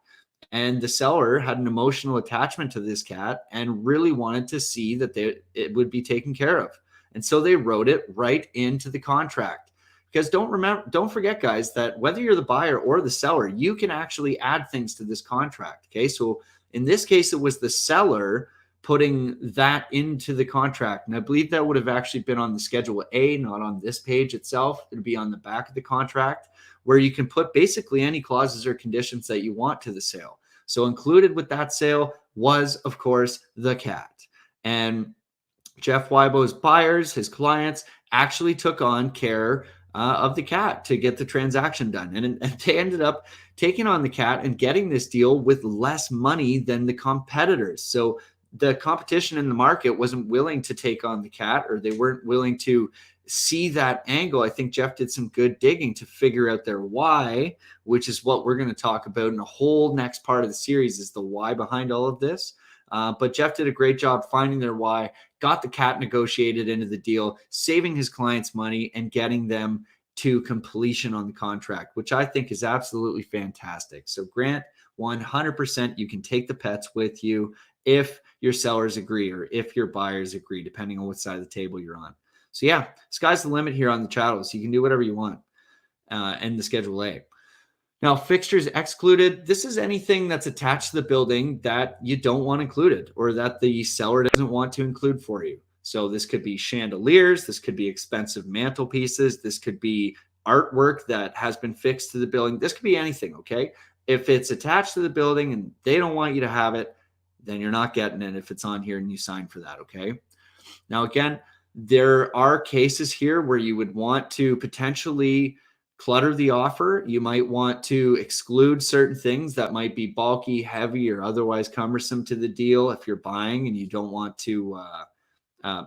B: And the seller had an emotional attachment to this cat and really wanted to see that it would be taken care of. And so they wrote it right into the contract. Because don't forget, guys, that whether you're the buyer or the seller, you can actually add things to this contract. Okay, so in this case, it was the seller putting that into the contract. And I believe that would have actually been on the Schedule A, not on this page itself. It would be on the back of the contract where you can put basically any clauses or conditions that you want to the sale. So included with that sale was, of course, the cat. And Jeff Weibo's buyers, his clients, actually took on care of the cat to get the transaction done. And they ended up taking on the cat and getting this deal with less money than the competitors. So the competition in the market wasn't willing to take on the cat, or they weren't willing to see that angle. I think Jeff did some good digging to figure out their why, which is what we're going to talk about in a whole next part of the series, is the why behind all of this. But Jeff did a great job finding their why, got the cat negotiated into the deal, saving his clients money and getting them to completion on the contract, which I think is absolutely fantastic. So Grant, 100% you can take the pets with you if your sellers agree or if your buyers agree, depending on what side of the table you're on. So yeah, sky's the limit here on the chattels. You can do whatever you want and the Schedule A. Now, fixtures excluded, this is anything that's attached to the building that you don't want included or that the seller doesn't want to include for you. So this could be chandeliers, this could be expensive mantelpieces, this could be artwork that has been fixed to the building. This could be anything, okay? If it's attached to the building and they don't want you to have it, then you're not getting it if it's on here and you sign for that, okay? Now, again, there are cases here where you would want to potentially clutter the offer. You might want to exclude certain things that might be bulky, heavy, or otherwise cumbersome to the deal if you're buying and you don't want to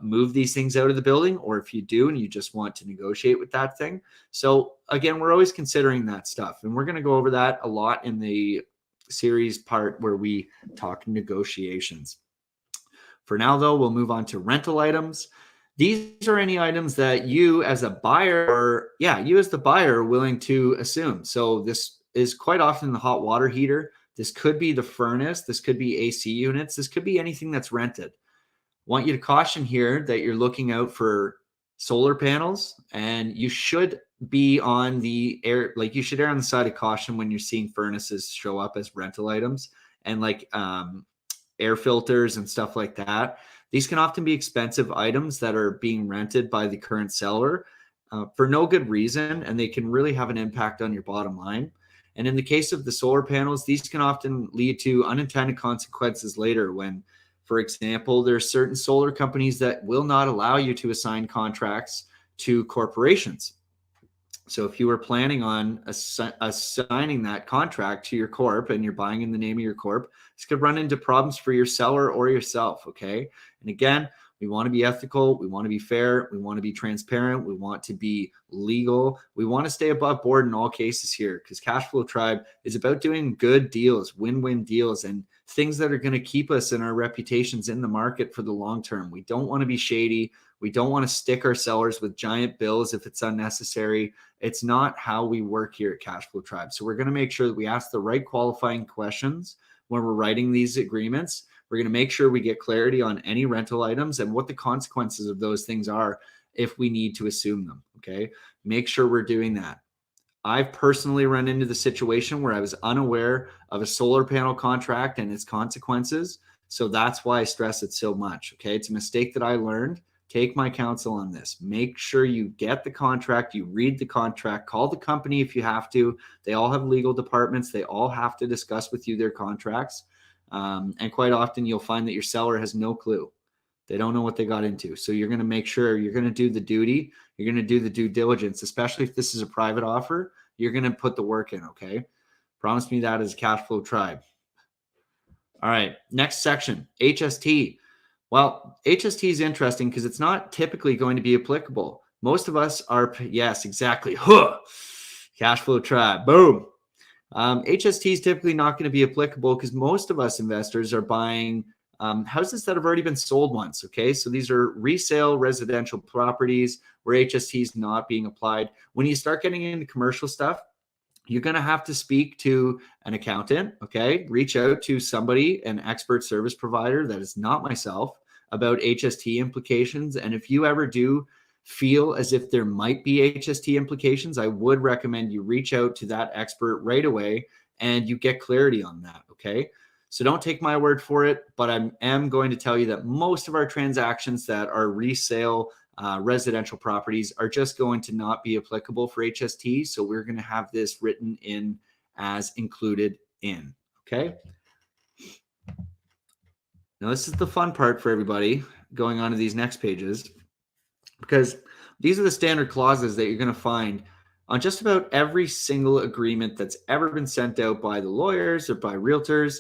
B: move these things out of the building, or if you do and you just want to negotiate with that thing. So again, we're always considering that stuff, and we're going to go over that a lot in the series part where we talk negotiations. For now, though, we'll move on to rental items. These are any items that you as a buyer, or you as the buyer are willing to assume. So this is quite often the hot water heater. This could be the furnace. This could be AC units. This could be anything that's rented. Want you to caution here that you're looking out for solar panels, and you should be on the air, like you should err on the side of caution when you're seeing furnaces show up as rental items, and like air filters and stuff like that. These can often be expensive items that are being rented by the current seller for no good reason, and they can really have an impact on your bottom line. And in the case of the solar panels, these can often lead to unintended consequences later when, for example, there are certain solar companies that will not allow you to assign contracts to corporations. So if you were planning on assigning that contract to your corp and you're buying in the name of your corp, this could run into problems for your seller or yourself, okay? And again, we want to be ethical, we want to be fair, we want to be transparent, we want to be legal, we want to stay above board in all cases here, because Cashflow Tribe is about doing good deals, win-win deals, and things that are going to keep us and our reputations in the market for the long term. We don't want to be shady. We don't want to stick our sellers with giant bills if it's unnecessary. It's not how we work here at Cashflow Tribe. So we're going to make sure that we ask the right qualifying questions when we're writing these agreements. We're going to make sure we get clarity on any rental items and what the consequences of those things are if we need to assume them, okay? Make sure we're doing that. I've personally run into the situation where I was unaware of a solar panel contract and its consequences. So that's why I stress it so much, okay? It's a mistake that I learned. Take my counsel on this. Make sure you get the contract, you read the contract, call the company if you have to. They all have legal departments. They all have to discuss with you their contracts. And quite often you'll find that your seller has no clue. They don't know what they got into. So you're going to make sure you're going to do the duty. You're going to do the due diligence, especially if this is a private offer. You're going to put the work in, okay? Promise me that as a Cashflow Tribe. All right, next section, HST. Well, HST is interesting because it's not typically going to be applicable. Most of us are, yes, exactly. Huh. Cashflow Tribe, boom. HST is typically not going to be applicable because most of us investors are buying houses that have already been sold once, okay? So these are resale residential properties where HST is not being applied. When you start getting into commercial stuff, you're going to have to speak to an accountant, okay? Reach out to somebody, an expert service provider that is not myself, about HST implications. And if you ever do feel as if there might be HST implications, I would recommend you reach out to that expert right away and you get clarity on that, okay? So don't take my word for it, but I am going to tell you that most of our transactions that are resale residential properties are just going to not be applicable for HST. So we're going to have this written in as included in, okay? Now this is the fun part for everybody. going on to these next pages, because these are the standard clauses that you're going to find on just about every single agreement that's ever been sent out by the lawyers or by realtors.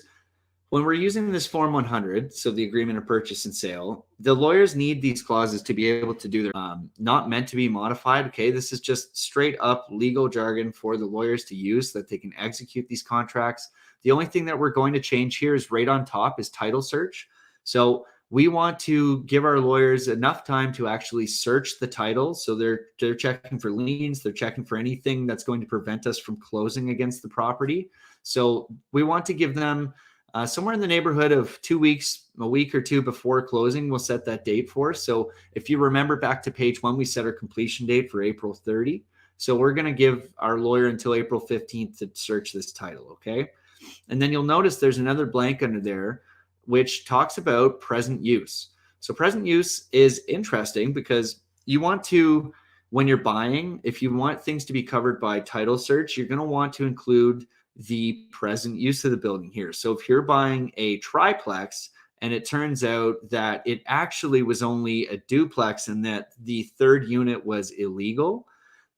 B: When we're using this Form 100, so the agreement of purchase and sale, the lawyers need these clauses to be able to do their not meant to be modified. Okay, this is just straight up legal jargon for the lawyers to use so that they can execute these contracts. The only thing that we're going to change here is right on top is title search. So we want to give our lawyers enough time to actually search the title. So they're checking for liens, they're checking for anything that's going to prevent us from closing against the property. So we want to give them somewhere in the neighborhood of 2 weeks, a week or two before closing, we'll set that date for. So if you remember back to page 1, we set our completion date for April 30. So we're going to give our lawyer until April 15th to search this title, okay? And then you'll notice there's another blank under there, which talks about present use. So present use is interesting because you want to, when you're buying, if you want things to be covered by title search, you're going to want to include the present use of the building here. So if you're buying a triplex and it turns out that it actually was only a duplex and that the third unit was illegal,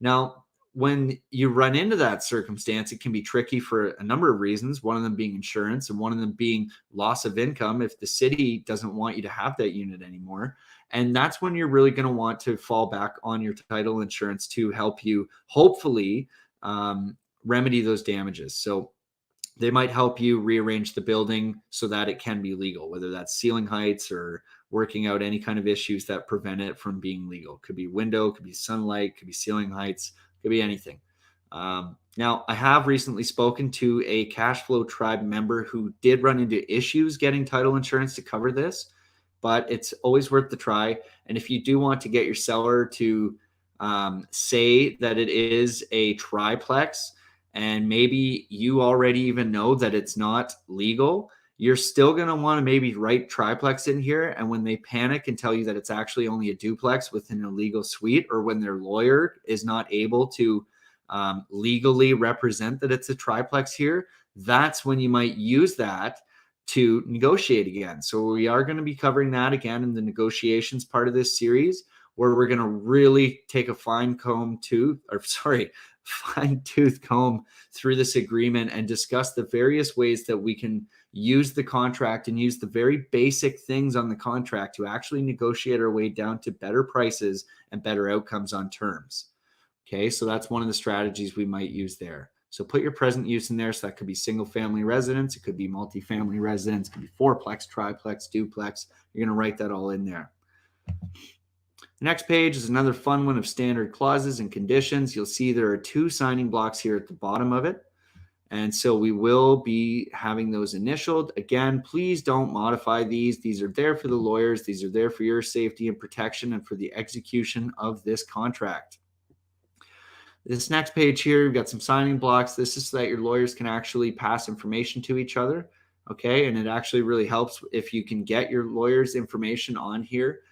B: now when you run into that circumstance, it can be tricky for a number of reasons, one of them being insurance and one of them being loss of income if the city doesn't want you to have that unit anymore. And that's when you're really going to want to fall back on your title insurance to help you hopefully remedy those damages. So they might help you rearrange the building so that it can be legal, whether that's ceiling heights or working out any kind of issues that prevent it from being legal. Could be window, could be sunlight, could be ceiling heights, could be anything. Now, I have recently spoken to a Cashflow Tribe member who did run into issues getting title insurance to cover this, but it's always worth the try. And if you do want to get your seller to say that it is a triplex, and maybe you already even know that it's not legal, you're still going to want to maybe write triplex in here. And when they panic and tell you that it's actually only a duplex with an illegal suite, or when their lawyer is not able to legally represent that it's a triplex here, that's when you might use that to negotiate again. So we are going to be covering that again in the negotiations part of this series, where we're going to really take a fine-tooth comb through this agreement and discuss the various ways that we can use the contract and use the very basic things on the contract to actually negotiate our way down to better prices and better outcomes on terms. Okay, so that's one of the strategies we might use there. So put your present use in there. So that could be single family residence, it could be multifamily residence, it could be fourplex, triplex, duplex. You're going to write that all in there. The next page is another fun one of standard clauses and conditions. You'll see there are 2 signing blocks here at the bottom of it. And so we will be having those initialed. Again, please don't modify these. These are there for the lawyers. These are there for your safety and protection and for the execution of this contract. This next page here, we've got some signing blocks. This is so that your lawyers can actually pass information to each other. Okay, and it actually really helps if you can get your lawyer's information on here.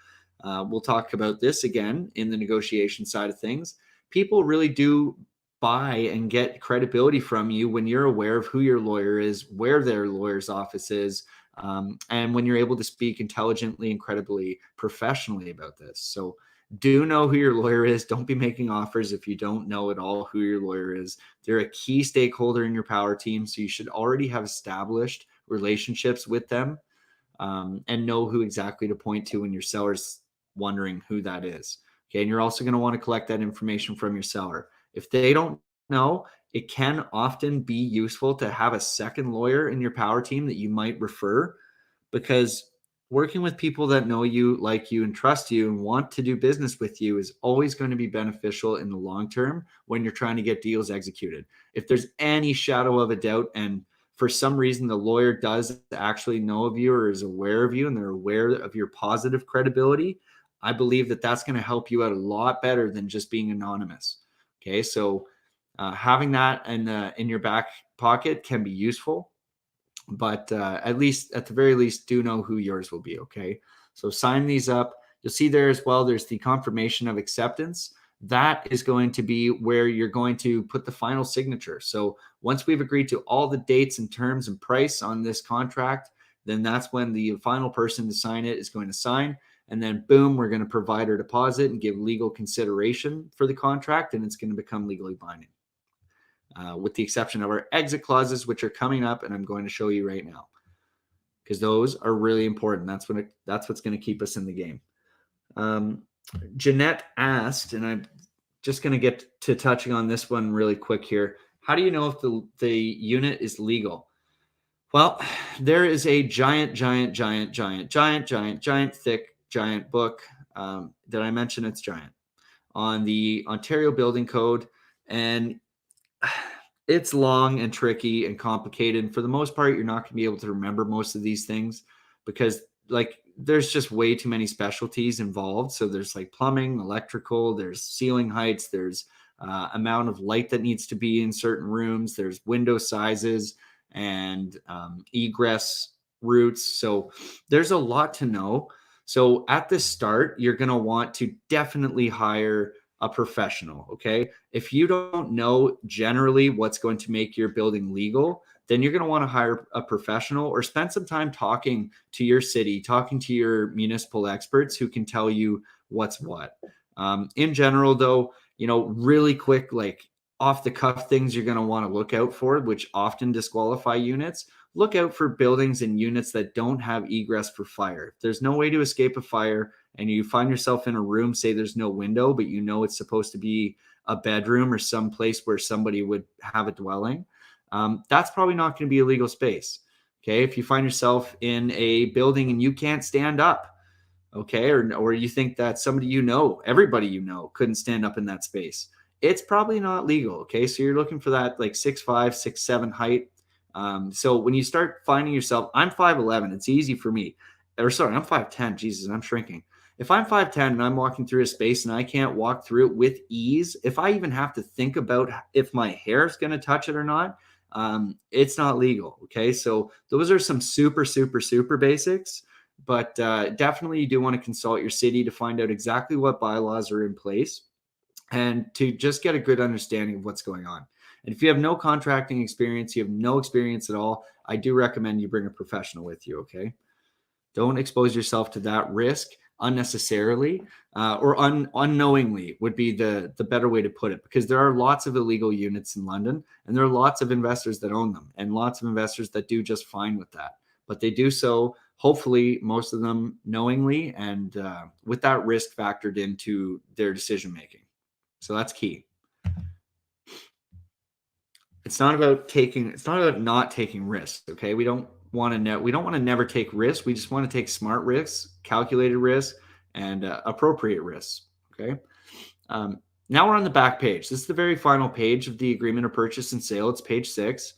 B: We'll talk about this again in the negotiation side of things. People really do buy and get credibility from you when you're aware of who your lawyer is, where their lawyer's office is, and when you're able to speak intelligently, incredibly professionally about this. So do know who your lawyer is. Don't be making offers if you don't know at all who your lawyer is. They're a key stakeholder in your power team, so you should already have established relationships with them and know who exactly to point to when your seller's wondering who that is. Okay, and you're also going to want to collect that information from your seller. If they don't know, it can often be useful to have a second lawyer in your power team that you might refer, because working with people that know you, like you, and trust you and want to do business with you is always going to be beneficial in the long term when you're trying to get deals executed. If there's any shadow of a doubt, and for some reason the lawyer does actually know of you or is aware of you and they're aware of your positive credibility, I believe that that's going to help you out a lot better than just being anonymous. Okay, so having that in your back pocket can be useful, but at the very least, do know who yours will be. Okay, so sign these up. You'll see there as well, there's the confirmation of acceptance. That is going to be where you're going to put the final signature. So once we've agreed to all the dates and terms and price on this contract, then that's when the final person to sign it is going to sign. And then boom, we're going to provide our deposit and give legal consideration for the contract, and it's going to become legally binding. With the exception of our exit clauses, which are coming up, and I'm going to show you right now, because those are really important. That's what's going to keep us in the game. Jeanette asked, and I'm just going to get to touching on this one really quick here. How do you know if the unit is legal? Well, there is a giant, thick, giant book that I mentioned. It's giant on the Ontario Building Code, and it's long and tricky and complicated. For the most part, you're not going to be able to remember most of these things because there's just way too many specialties involved. So there's like plumbing, electrical, there's ceiling heights, there's amount of light that needs to be in certain rooms, there's window sizes and egress routes. So there's a lot to know. So at the start, you're going to want to definitely hire a professional. Okay. If you don't know generally what's going to make your building legal, then you're going to want to hire a professional or spend some time talking to your city, talking to your municipal experts who can tell you what's what. In general, though, really quick, like off the cuff things you're going to want to look out for, which often disqualify units. Look out for buildings and units that don't have egress for fire. If there's no way to escape a fire and you find yourself in a room, say there's no window, but it's supposed to be a bedroom or some place where somebody would have a dwelling, that's probably not going to be a legal space. Okay. If you find yourself in a building and you can't stand up, okay, or you think that somebody everybody couldn't stand up in that space, it's probably not legal. Okay. So you're looking for that like 6'5", 6'7" height. So when you start finding yourself, I'm 5'11", it's easy for me. I'm 5'10", Jesus, I'm shrinking. If I'm 5'10" and I'm walking through a space and I can't walk through it with ease, if I even have to think about if my hair is going to touch it or not, it's not legal. Okay. So those are some super, super, super basics, but definitely you do want to consult your city to find out exactly what bylaws are in place and to just get a good understanding of what's going on. And if you have no contracting experience, you have no experience at all, I do recommend you bring a professional with you. Okay. Don't expose yourself to that risk unnecessarily or unknowingly would be the better way to put it, because there are lots of illegal units in London and there are lots of investors that own them and lots of investors that do just fine with that. But they do so, hopefully, most of them knowingly and with that risk factored into their decision making. So that's key. It's not about not taking risks. Okay. We don't want to never take risks. We just want to take smart risks, calculated risks, and appropriate risks. Okay. Now we're on the back page. This is the very final page of the agreement of purchase and sale. It's page 6.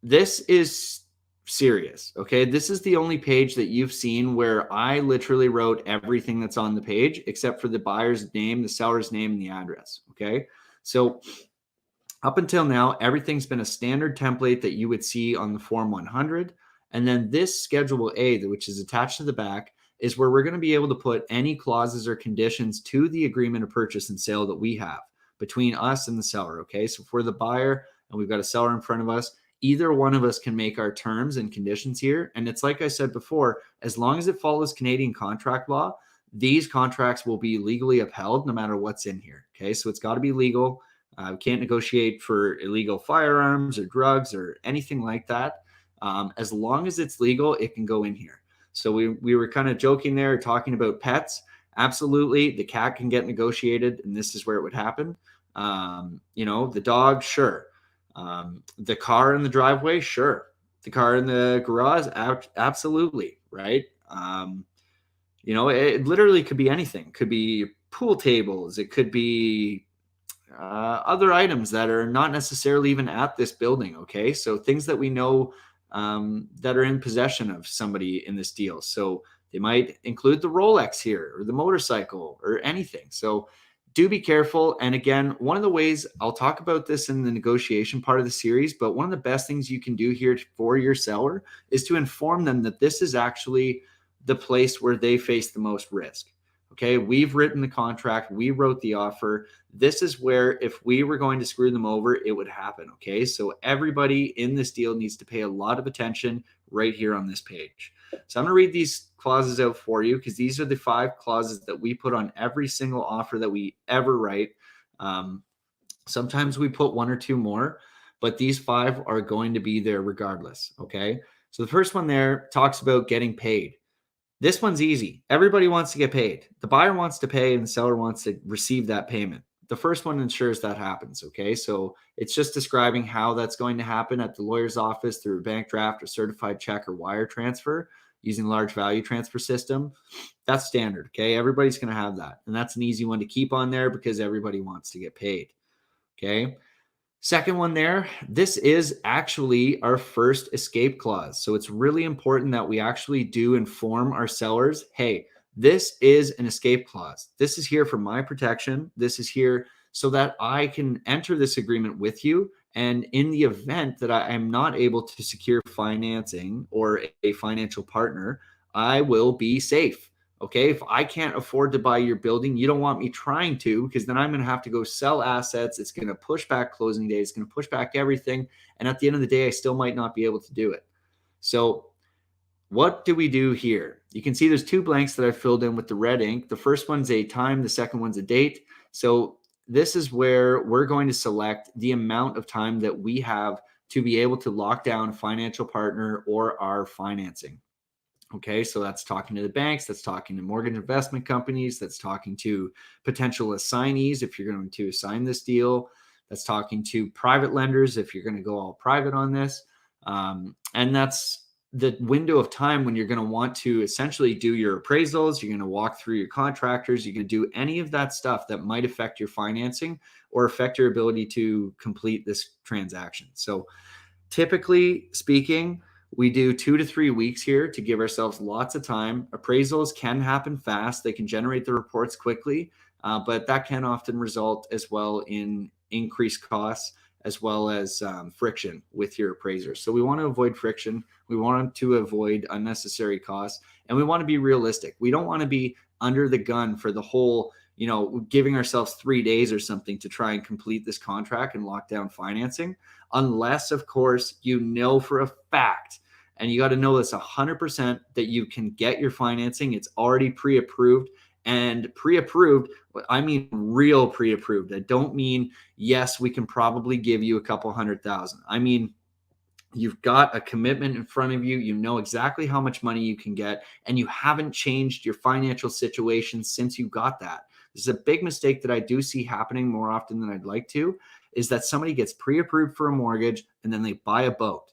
B: This is serious. Okay. This is the only page that you've seen where I literally wrote everything that's on the page except for the buyer's name, the seller's name, and the address. Okay. So up until now, everything's been a standard template that you would see on the Form 100. And then this Schedule A, which is attached to the back, is where we're going to be able to put any clauses or conditions to the agreement of purchase and sale that we have between us and the seller. Okay. So if we're the buyer and we've got a seller in front of us, either one of us can make our terms and conditions here. And it's like I said before, as long as it follows Canadian contract law, these contracts will be legally upheld no matter what's in here. Okay. So it's got to be legal. We can't negotiate for illegal firearms or drugs or anything like that. As long as it's legal, it can go in here. So we were kind of joking there, talking about pets. Absolutely, the cat can get negotiated, and this is where it would happen. The dog, sure. The car in the driveway, sure. The car in the garage, absolutely, right? It literally could be anything. It could be pool tables. It could be other items that are not necessarily even at this building. Okay. So things that we know that are in possession of somebody in this deal. So they might include the Rolex here or the motorcycle or anything. So do be careful. And again, one of the ways I'll talk about this in the negotiation part of the series, but one of the best things you can do here for your seller is to inform them that this is actually the place where they face the most risk. Okay, we've written the contract. We wrote the offer. This is where if we were going to screw them over, it would happen. Okay, so everybody in this deal needs to pay a lot of attention right here on this page. So I'm going to read these clauses out for you because these are the 5 clauses that we put on every single offer that we ever write. Sometimes we put 1 or 2 more, but these 5 are going to be there regardless. Okay. So the first one there talks about getting paid. This one's easy. Everybody wants to get paid. The buyer wants to pay and the seller wants to receive that payment. The first one ensures that happens. Okay. So it's just describing how that's going to happen at the lawyer's office through a bank draft, a certified check, or wire transfer using large value transfer system. That's standard. Okay. Everybody's going to have that. And that's an easy one to keep on there because everybody wants to get paid. Okay. Second one there, this is actually our first escape clause. So it's really important that we actually do inform our sellers, hey, this is an escape clause. This is here for my protection. This is here so that I can enter this agreement with you. And in the event that I am not able to secure financing or a financial partner, I will be safe. Okay, if I can't afford to buy your building, you don't want me trying to, because then I'm going to have to go sell assets. It's going to push back closing days. It's going to push back everything. And at the end of the day, I still might not be able to do it. So what do we do here? You can see there's 2 blanks that I filled in with the red ink. The first one's a time. The second one's a date. So this is where we're going to select the amount of time that we have to be able to lock down a financial partner or our financing. Okay, so that's talking to the banks, that's talking to mortgage investment companies, that's talking to potential assignees if you're going to assign this deal, that's talking to private lenders if you're going to go all private on this. And that's the window of time when you're going to want to essentially do your appraisals, you're going to walk through your contractors, you're going to do any of that stuff that might affect your financing or affect your ability to complete this transaction. So typically speaking, we do 2 to 3 weeks here to give ourselves lots of time. Appraisals can happen fast. They can generate the reports quickly, but that can often result as well in increased costs as well as friction with your appraiser. So we want to avoid friction. We want to avoid unnecessary costs, and we want to be realistic. We don't want to be under the gun for the whole, giving ourselves 3 days or something to try and complete this contract and lock down financing, unless, of course, for a fact, and you got to know this 100%, that you can get your financing. It's already pre-approved. And pre-approved, I mean real pre-approved. I don't mean, yes, we can probably give you a couple $100,000. I mean, you've got a commitment in front of you. You know exactly how much money you can get, and you haven't changed your financial situation since you got that. This is a big mistake that I do see happening more often than I'd like to, is that somebody gets pre-approved for a mortgage and then they buy a boat.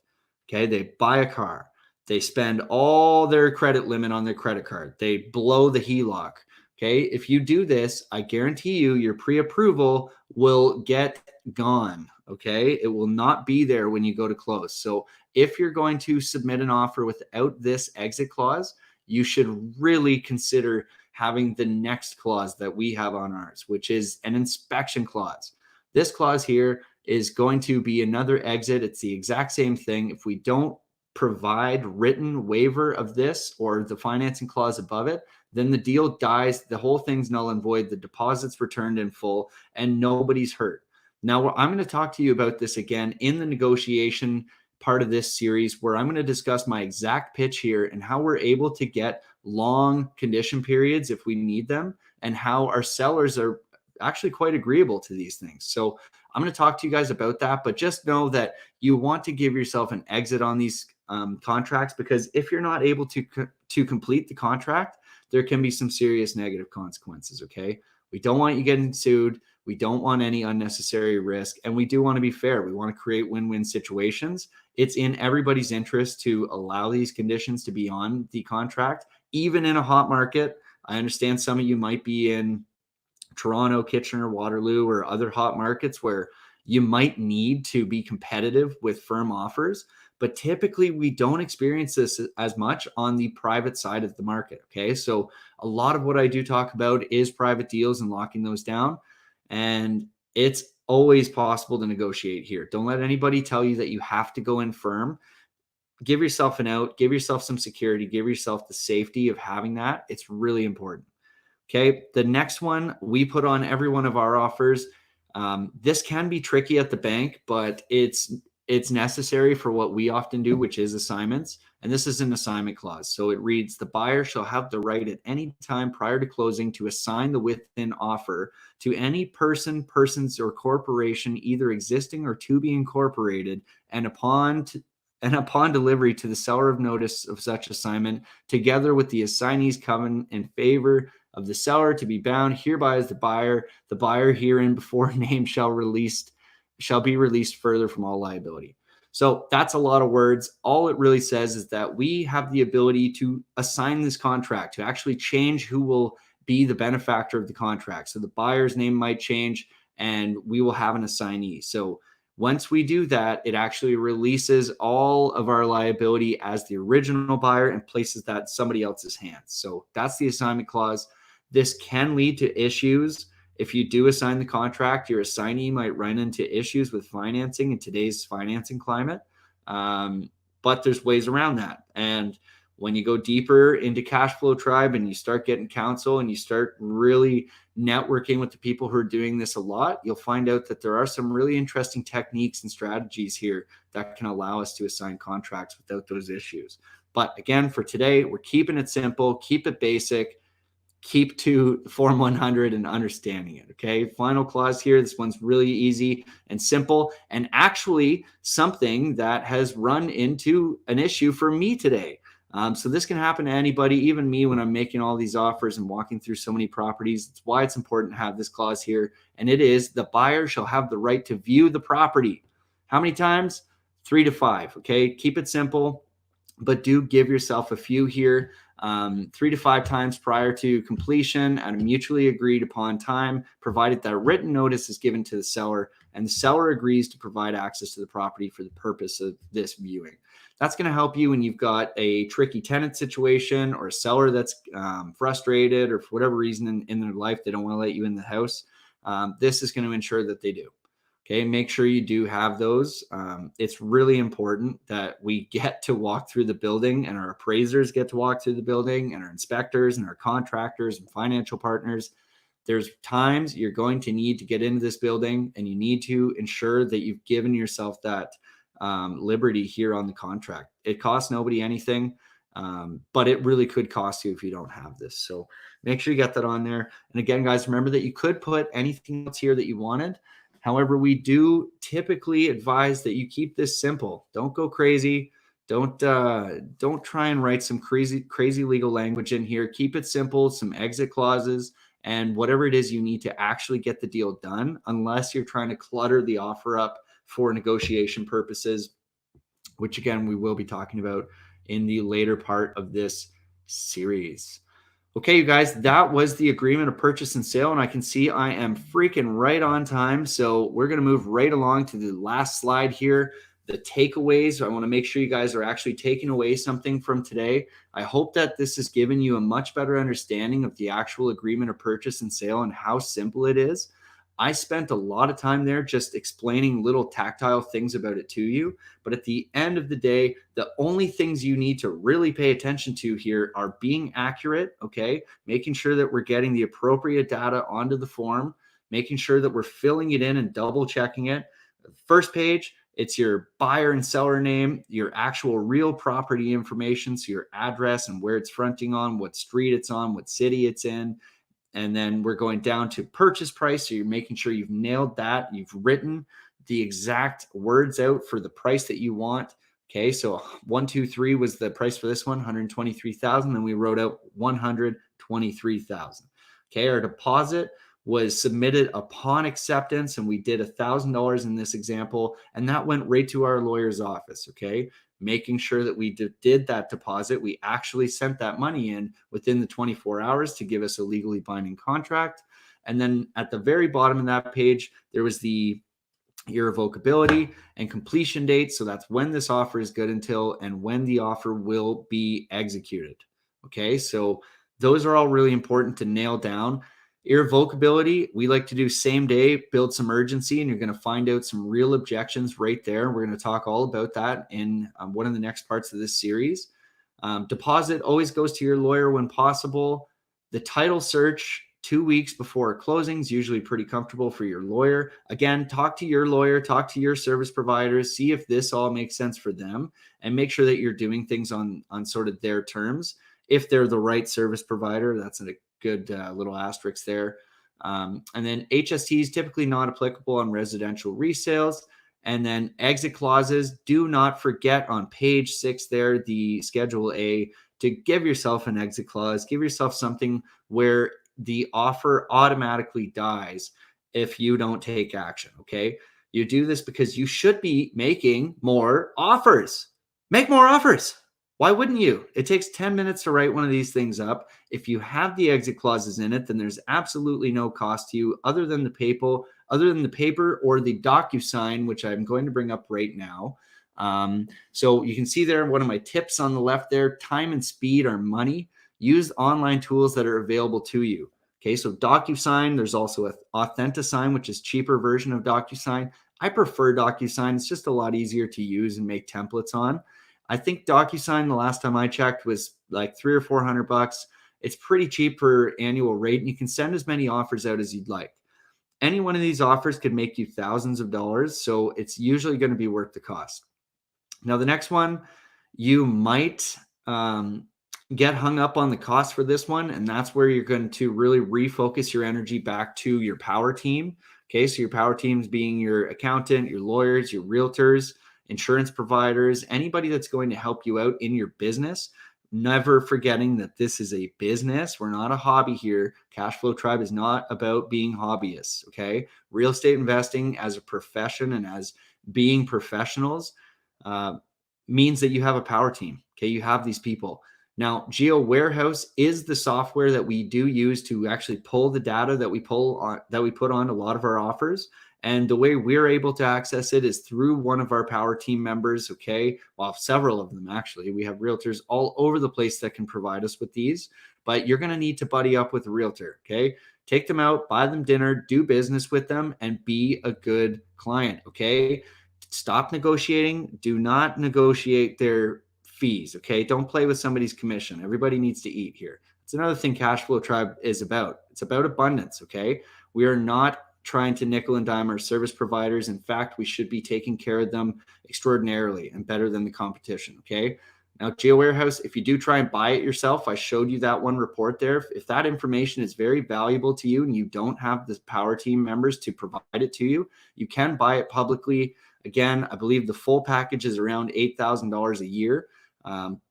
B: Okay, they buy a car. They spend all their credit limit on their credit card. They blow the HELOC. Okay, if you do this, I guarantee you your pre-approval will get gone. Okay, it will not be there when you go to close. So if you're going to submit an offer without this exit clause, you should really consider having the next clause that we have on ours, which is an inspection clause. This clause here is going to be another exit. It's the exact same thing. If we don't provide written waiver of this or the financing clause above it, then the deal dies. The whole thing's null and void. The deposit's returned in full and nobody's hurt. Now, I'm going to talk to you about this again in the negotiation part of this series, where I'm going to discuss my exact pitch here and how we're able to get long condition periods if we need them, and how our sellers are actually quite agreeable to these things. So I'm going to talk to you guys about that, but just know that you want to give yourself an exit on these contracts, because if you're not able to complete the contract, there can be some serious negative consequences. Okay. We don't want you getting sued. We don't want any unnecessary risk. And we do want to be fair. We want to create win-win situations. It's in everybody's interest to allow these conditions to be on the contract, even in a hot market. I understand some of you might be in Toronto, Kitchener, Waterloo, or other hot markets where you might need to be competitive with firm offers. But typically we don't experience this as much on the private side of the market. Okay. So a lot of what I do talk about is private deals and locking those down. And it's always possible to negotiate here. Don't let anybody tell you that you have to go in firm. Give yourself an out, give yourself some security, give yourself the safety of having that. It's really important. Okay. The next one we put on every one of our offers. This can be tricky at the bank, but it's necessary for what we often do, which is assignments. And this is an assignment clause. So it reads, the buyer shall have the right at any time prior to closing to assign the within offer to any person, persons, or corporation, either existing or to be incorporated, and upon delivery to the seller of notice of such assignment, together with the assignee's covenant in favor of the seller, to be bound hereby as the buyer herein before named shall be released further from all liability. So that's a lot of words. All it really says is that we have the ability to assign this contract, to actually change who will be the benefactor of the contract. So the buyer's name might change and we will have an assignee. So once we do that, it actually releases all of our liability as the original buyer and places that in somebody else's hands. So that's the assignment clause. This can lead to issues. If you do assign the contract, your assignee might run into issues with financing in today's financing climate. But there's ways around that. And when you go deeper into Cashflow Tribe and you start getting counsel and you start really networking with the people who are doing this a lot, you'll find out that there are some really interesting techniques and strategies here that can allow us to assign contracts without those issues. But again, for today, we're keeping it simple, keep it basic. Keep to Form 100 and understanding it. Okay. Final clause here. This one's really easy and simple, and actually something that has run into an issue for me today. So this can happen to anybody, even me, when I'm making all these offers and walking through so many properties. It's why it's important to have this clause here. And it is, the buyer shall have the right to view the property. How many times? 3 to 5. Okay. Keep it simple, but do give yourself a few here. 3 to 5 times prior to completion at a mutually agreed upon time, provided that a written notice is given to the seller and the seller agrees to provide access to the property for the purpose of this viewing. That's going to help you when you've got a tricky tenant situation or a seller that's frustrated or for whatever reason in their life, they don't want to let you in the house. This is going to ensure that they do. Okay, make sure you do have those. It's really important that we get to walk through the building and our appraisers get to walk through the building and our inspectors and our contractors and financial partners. There's times you're going to need to get into this building and you need to ensure that you've given yourself that liberty here on the contract. It costs nobody anything, but it really could cost you if you don't have this. So make sure you get that on there. And again, guys, remember that you could put anything else here that you wanted. However, we do typically advise that you keep this simple. Don't go crazy. Don't try and write some crazy legal language in here. Keep it simple, some exit clauses, and whatever it is you need to actually get the deal done, unless you're trying to clutter the offer up for negotiation purposes, which again, we will be talking about in the later part of this series. Okay, you guys, that was the agreement of purchase and sale, and I can see I am freaking right on time. So we're going to move right along to the last slide here, the takeaways. I want to make sure you guys are actually taking away something from today. I hope that this has given you a much better understanding of the actual agreement of purchase and sale and how simple it is. I spent a lot of time there just explaining little tactile things about it to you. But at the end of the day, the only things you need to really pay attention to here are being accurate, okay? Making sure that we're getting the appropriate data onto the form, making sure that we're filling it in and double checking it. First page, it's your buyer and seller name, your actual real property information, so your address and where it's fronting on, what street it's on, what city it's in. And then we're going down to purchase price. So you're making sure you've nailed that. You've written the exact words out for the price that you want. Okay. So 123 was the price for this one, 123,000. Then we wrote out 123,000. Okay. Our deposit was submitted upon acceptance, and we did $1,000 in this example, and that went right to our lawyer's office. Okay. Making sure that we did that deposit. We actually sent that money in within the 24 hours to give us a legally binding contract. And then at the very bottom of that page, there was the irrevocability and completion date. So that's when this offer is good until and when the offer will be executed. Okay, so those are all really important to nail down. Irrevocability, we like to do same day, build some urgency, and you're going to find out some real objections right there. We're going to talk all about that in one of the next parts of this series. Deposit always goes to your lawyer when possible. The title search, 2 weeks before closing is usually pretty comfortable for your lawyer. Again, talk to your lawyer, talk to your service providers, see if this all makes sense for them, and make sure that you're doing things on sort of their terms. If they're the right service provider, that's a good little asterisk there. And then HST is typically not applicable on residential resales. And then exit clauses, do not forget on page 6 there, the Schedule A, to give yourself an exit clause. Give yourself something where the offer automatically dies if you don't take action, okay? You do this because you should be making more offers. Make more offers. Why wouldn't you? It takes 10 minutes to write one of these things up. If you have the exit clauses in it, then there's absolutely no cost to you other than the paper or the Docusign, which I'm going to bring up right now. So you can see there, one of my tips on the left there, time and speed are money. Use online tools that are available to you. Okay, so Docusign, there's also Authentisign, which is cheaper version of Docusign. I prefer Docusign. It's just a lot easier to use and make templates on. I think Docusign, the last time I checked, was like $300 or $400. It's pretty cheap for annual rate, and you can send as many offers out as you'd like. Any one of these offers could make you thousands of dollars, so it's usually going to be worth the cost. Now, the next one, you might get hung up on the cost for this one, and that's where you're going to really refocus your energy back to your power team. Okay, so your power teams being your accountant, your lawyers, your realtors, insurance providers, anybody that's going to help you out in your business. Never forgetting that this is a business. We're not a hobby here. Cashflow Tribe is not about being hobbyists, okay? Real estate investing as a profession and as being professionals means that you have a power team, okay? You have these people. Now, Geo Warehouse is the software that we do use to actually pull the data that we put on a lot of our offers. And the way we're able to access it is through one of our power team members, okay? Well, several of them, actually. We have realtors all over the place that can provide us with these, but you're going to need to buddy up with a realtor, okay? Take them out, buy them dinner, do business with them, and be a good client, okay? Stop negotiating. Do not negotiate their fees, okay? Don't play with somebody's commission. Everybody needs to eat here. It's another thing Cashflow Tribe is about. It's about abundance, okay? We are not trying to nickel and dime our service providers. In fact, we should be taking care of them extraordinarily and better than the competition, okay? Now, Geo Warehouse, if you do try and buy it yourself, I showed you that one report there. If that information is very valuable to you and you don't have the power team members to provide it to you, you can buy it publicly. Again, I believe the full package is around $8,000 a year,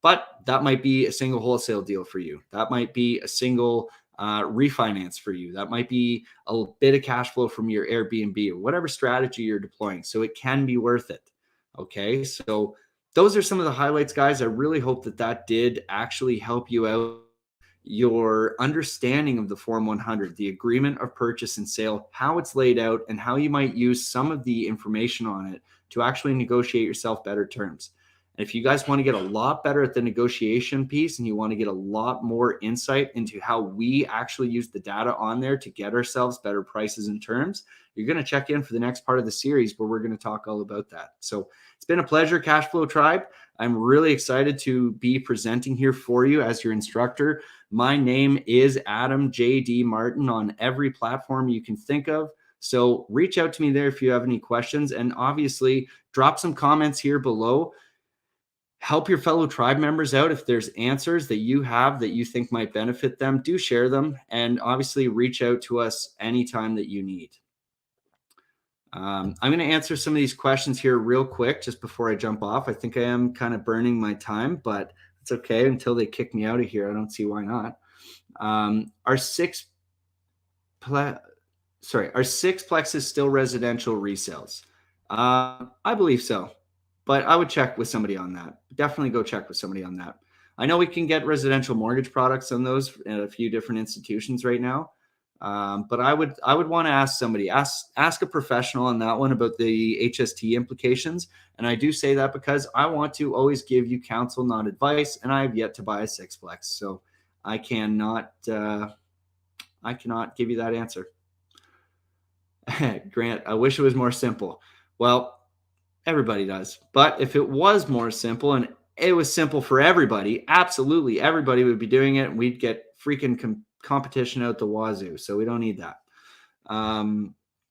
B: but that might be a single wholesale deal for you. That might be a single refinance for you. That might be a bit of cash flow from your Airbnb or whatever strategy you're deploying. So it can be worth it. Okay. So those are some of the highlights, guys. I really hope that did actually help you out. Your understanding of the Form 100, the agreement of purchase and sale, how it's laid out, and how you might use some of the information on it to actually negotiate yourself better terms. And if you guys want to get a lot better at the negotiation piece and you want to get a lot more insight into how we actually use the data on there to get ourselves better prices and terms, you're going to check in for the next part of the series where we're going to talk all about that. So it's been a pleasure, Cashflow Tribe. I'm really excited to be presenting here for you as your instructor. My name is Adam J.D. Martin on every platform you can think of. So reach out to me there if you have any questions, and obviously drop some comments here below. Help your fellow tribe members out. If there's answers that you have that you think might benefit them, do share them, and obviously reach out to us anytime that you need. I'm going to answer some of these questions here real quick just before I jump off. I think I am kind of burning my time, but it's okay until they kick me out of here. I don't see why not. Are six plexes still residential resales? I believe so, but I would check with somebody on that. Definitely go check with somebody on that. I know we can get residential mortgage products on those at a few different institutions right now. But I would want to ask somebody, ask a professional on that one about the HST implications. And I do say that because I want to always give you counsel, not advice. And I have yet to buy a sixplex, so I cannot give you that answer. Grant, I wish it was more simple. Well, everybody does. But if it was more simple and it was simple for everybody, absolutely everybody would be doing it, and we'd get freaking competition out the wazoo, so we don't need that.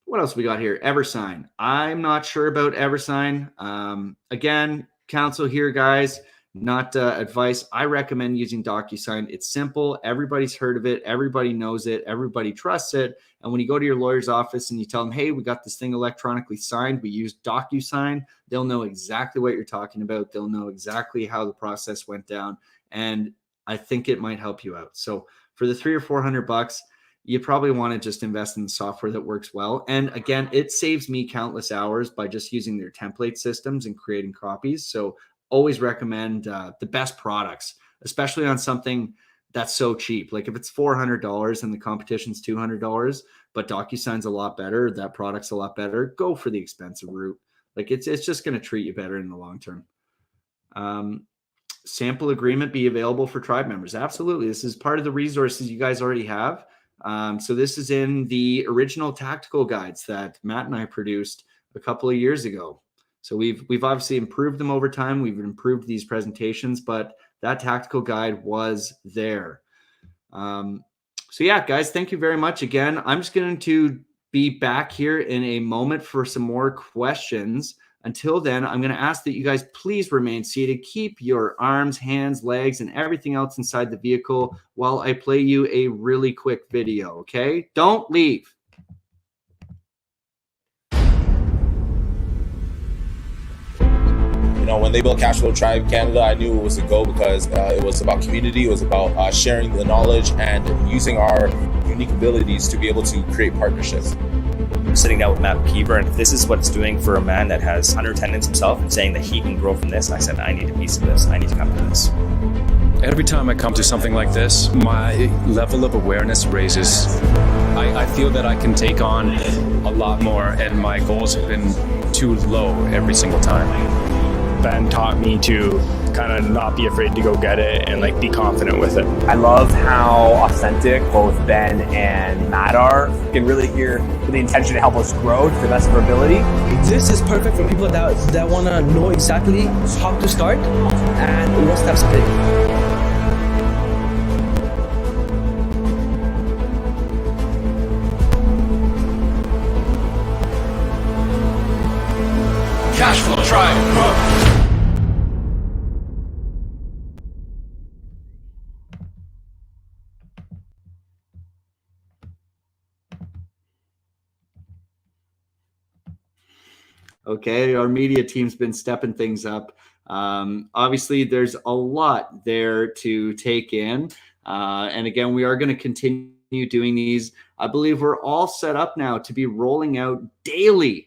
B: What else we got here? EverSign. I'm not sure about EverSign. Again, counsel here, guys, not advice. I recommend using Docusign. It's simple. Everybody's heard of it. Everybody knows it. Everybody trusts it. And when you go to your lawyer's office and you tell them, hey, we got this thing electronically signed, we use Docusign, they'll know exactly what you're talking about. They'll know exactly how the process went down. And I think it might help you out. So for the $300 or $400, you probably want to just invest in software that works well. And again, it saves me countless hours by just using their template systems and creating copies. So always recommend the best products, especially on something that's so cheap. Like if it's $400 and the competition's $200, but DocuSign's a lot better, that product's a lot better, go for the expensive route. Like it's just going to treat you better in the long term. Sample agreement be available for tribe members. Absolutely. This is part of the resources you guys already have. So this is in the original tactical guides that Matt and I produced a couple of years ago. So we've obviously improved them over time. We've improved these presentations, but that tactical guide was there. So yeah, guys, thank you very much. Again, I'm just going to be back here in a moment for some more questions. Until then, I'm going to ask that you guys please remain seated. Keep your arms, hands, legs, and everything else inside the vehicle while I play you a really quick video, okay? Don't leave.
C: You know, when they built Cashflow Tribe Canada, I knew it was a go because it was about community, it was about sharing the knowledge and using our unique abilities to be able to create partnerships.
D: Sitting down with Matt McKeever, and if this is what it's doing for a man that has 100 tenants himself and saying that he can grow from this, I said, I need a piece of this. I need to come to this.
E: Every time I come to something like this, my level of awareness raises. I feel that I can take on a lot more, and my goals have been too low every single time.
F: Ben taught me to kind of not be afraid to go get it and like be confident with it.
G: I love how authentic both Ben and Matt are. You can really hear the intention to help us grow to the best of our ability.
H: This is perfect for people that want to know exactly how to start and what steps to take.
I: Cashflow Tribe.
B: Okay, our media team's been stepping things up. Obviously, there's a lot there to take in. And again, we are going to continue doing these. I believe we're all set up now to be rolling out daily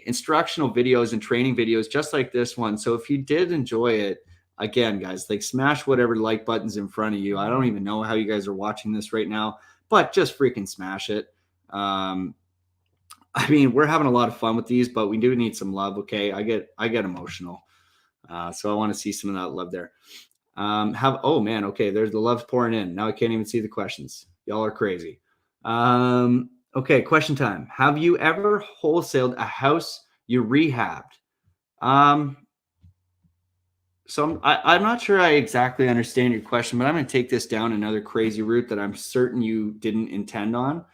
B: instructional videos and training videos just like this one. So if you did enjoy it, again, guys, like smash whatever like button's in front of you. I don't even know how you guys are watching this right now, but just freaking smash it. I mean, we're having a lot of fun with these, but we do need some love. Okay. I get emotional. So I want to see some of that love there. Oh man. Okay. There's the love's pouring in. Now I can't even see the questions. Y'all are crazy. Okay. Question time. Have you ever wholesaled a house you rehabbed? So I'm not sure I exactly understand your question, but I'm going to take this down another crazy route that I'm certain you didn't intend on.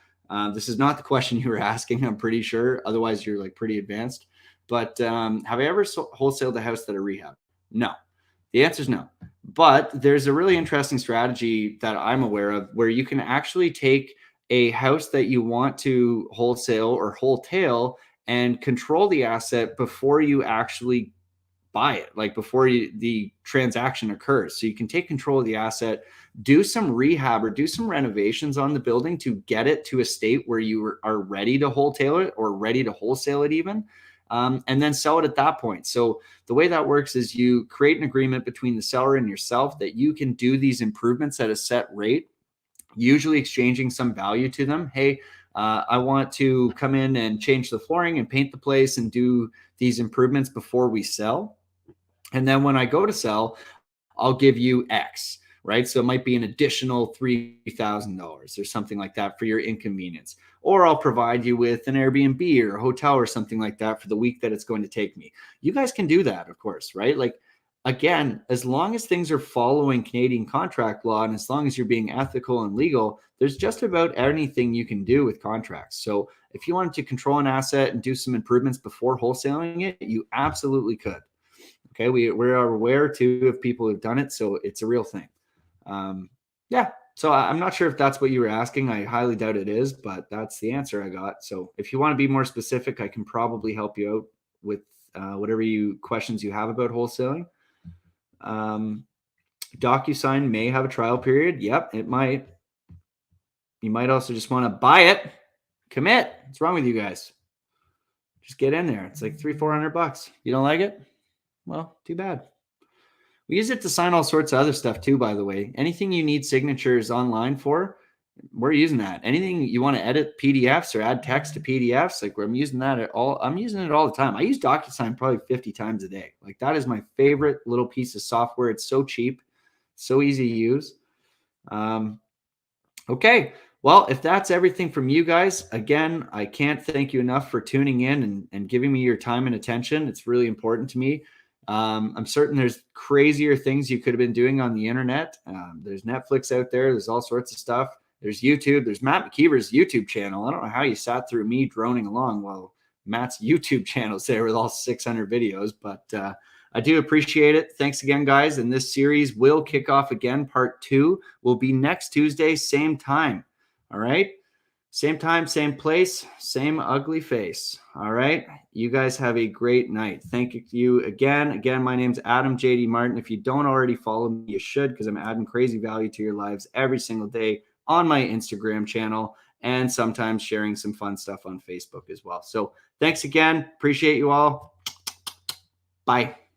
B: This is not the question you were asking, I'm pretty sure. Otherwise, you're like pretty advanced. But have I ever wholesaled a house that I rehabbed? No. The answer is no. But there's a really interesting strategy that I'm aware of where you can actually take a house that you want to wholesale or wholetail and control the asset before you actually buy it, like before the transaction occurs. So you can take control of the asset, do some rehab or do some renovations on the building to get it to a state where you are ready to wholesale it or ready to wholesale it even, and then sell it at that point. So the way that works is you create an agreement between the seller and yourself that you can do these improvements at a set rate, usually exchanging some value to them. Hey, I want to come in and change the flooring and paint the place and do these improvements before we sell. And then when I go to sell, I'll give you X, right? So it might be an additional $3,000 or something like that for your inconvenience. Or I'll provide you with an Airbnb or a hotel or something like that for the week that it's going to take me. You guys can do that, of course, right? Like again, as long as things are following Canadian contract law and as long as you're being ethical and legal, there's just about anything you can do with contracts. So if you wanted to control an asset and do some improvements before wholesaling it, you absolutely could. Okay, we are aware too of people who've done it, so it's a real thing. Yeah, so I'm not sure if that's what you were asking. I highly doubt it is, but that's the answer I got. So if you want to be more specific, I can probably help you out with whatever questions you have about wholesaling. Docusign may have a trial period. Yep, it might. You might also just want to buy it, commit. What's wrong with you guys? Just get in there. It's like $300-400. You don't like it? Well, too bad. We use it to sign all sorts of other stuff too, by the way. Anything you need signatures online for, we're using that. Anything you want to edit PDFs or add text to PDFs, like I'm using that at all. I'm using it all the time. I use Docusign probably 50 times a day. Like that is my favorite little piece of software. It's so cheap, so easy to use. Okay. Well, if that's everything from you guys, again, I can't thank you enough for tuning in and giving me your time and attention. It's really important to me. I'm certain there's crazier things you could have been doing on the internet. There's Netflix out there. There's all sorts of stuff. There's YouTube. There's Matt McKeever's YouTube channel. I don't know how you sat through me droning along while Matt's YouTube channel's there with all 600 videos, but I do appreciate it. Thanks again, guys. And this series will kick off again. Part 2 will be next Tuesday, same time. All right. Same time, same place, same ugly face. All right. You guys have a great night. Thank you again. Again, my name's Adam JD Martin. If you don't already follow me, you should, because I'm adding crazy value to your lives every single day on my Instagram channel and sometimes sharing some fun stuff on Facebook as well. So thanks again. Appreciate you all. Bye.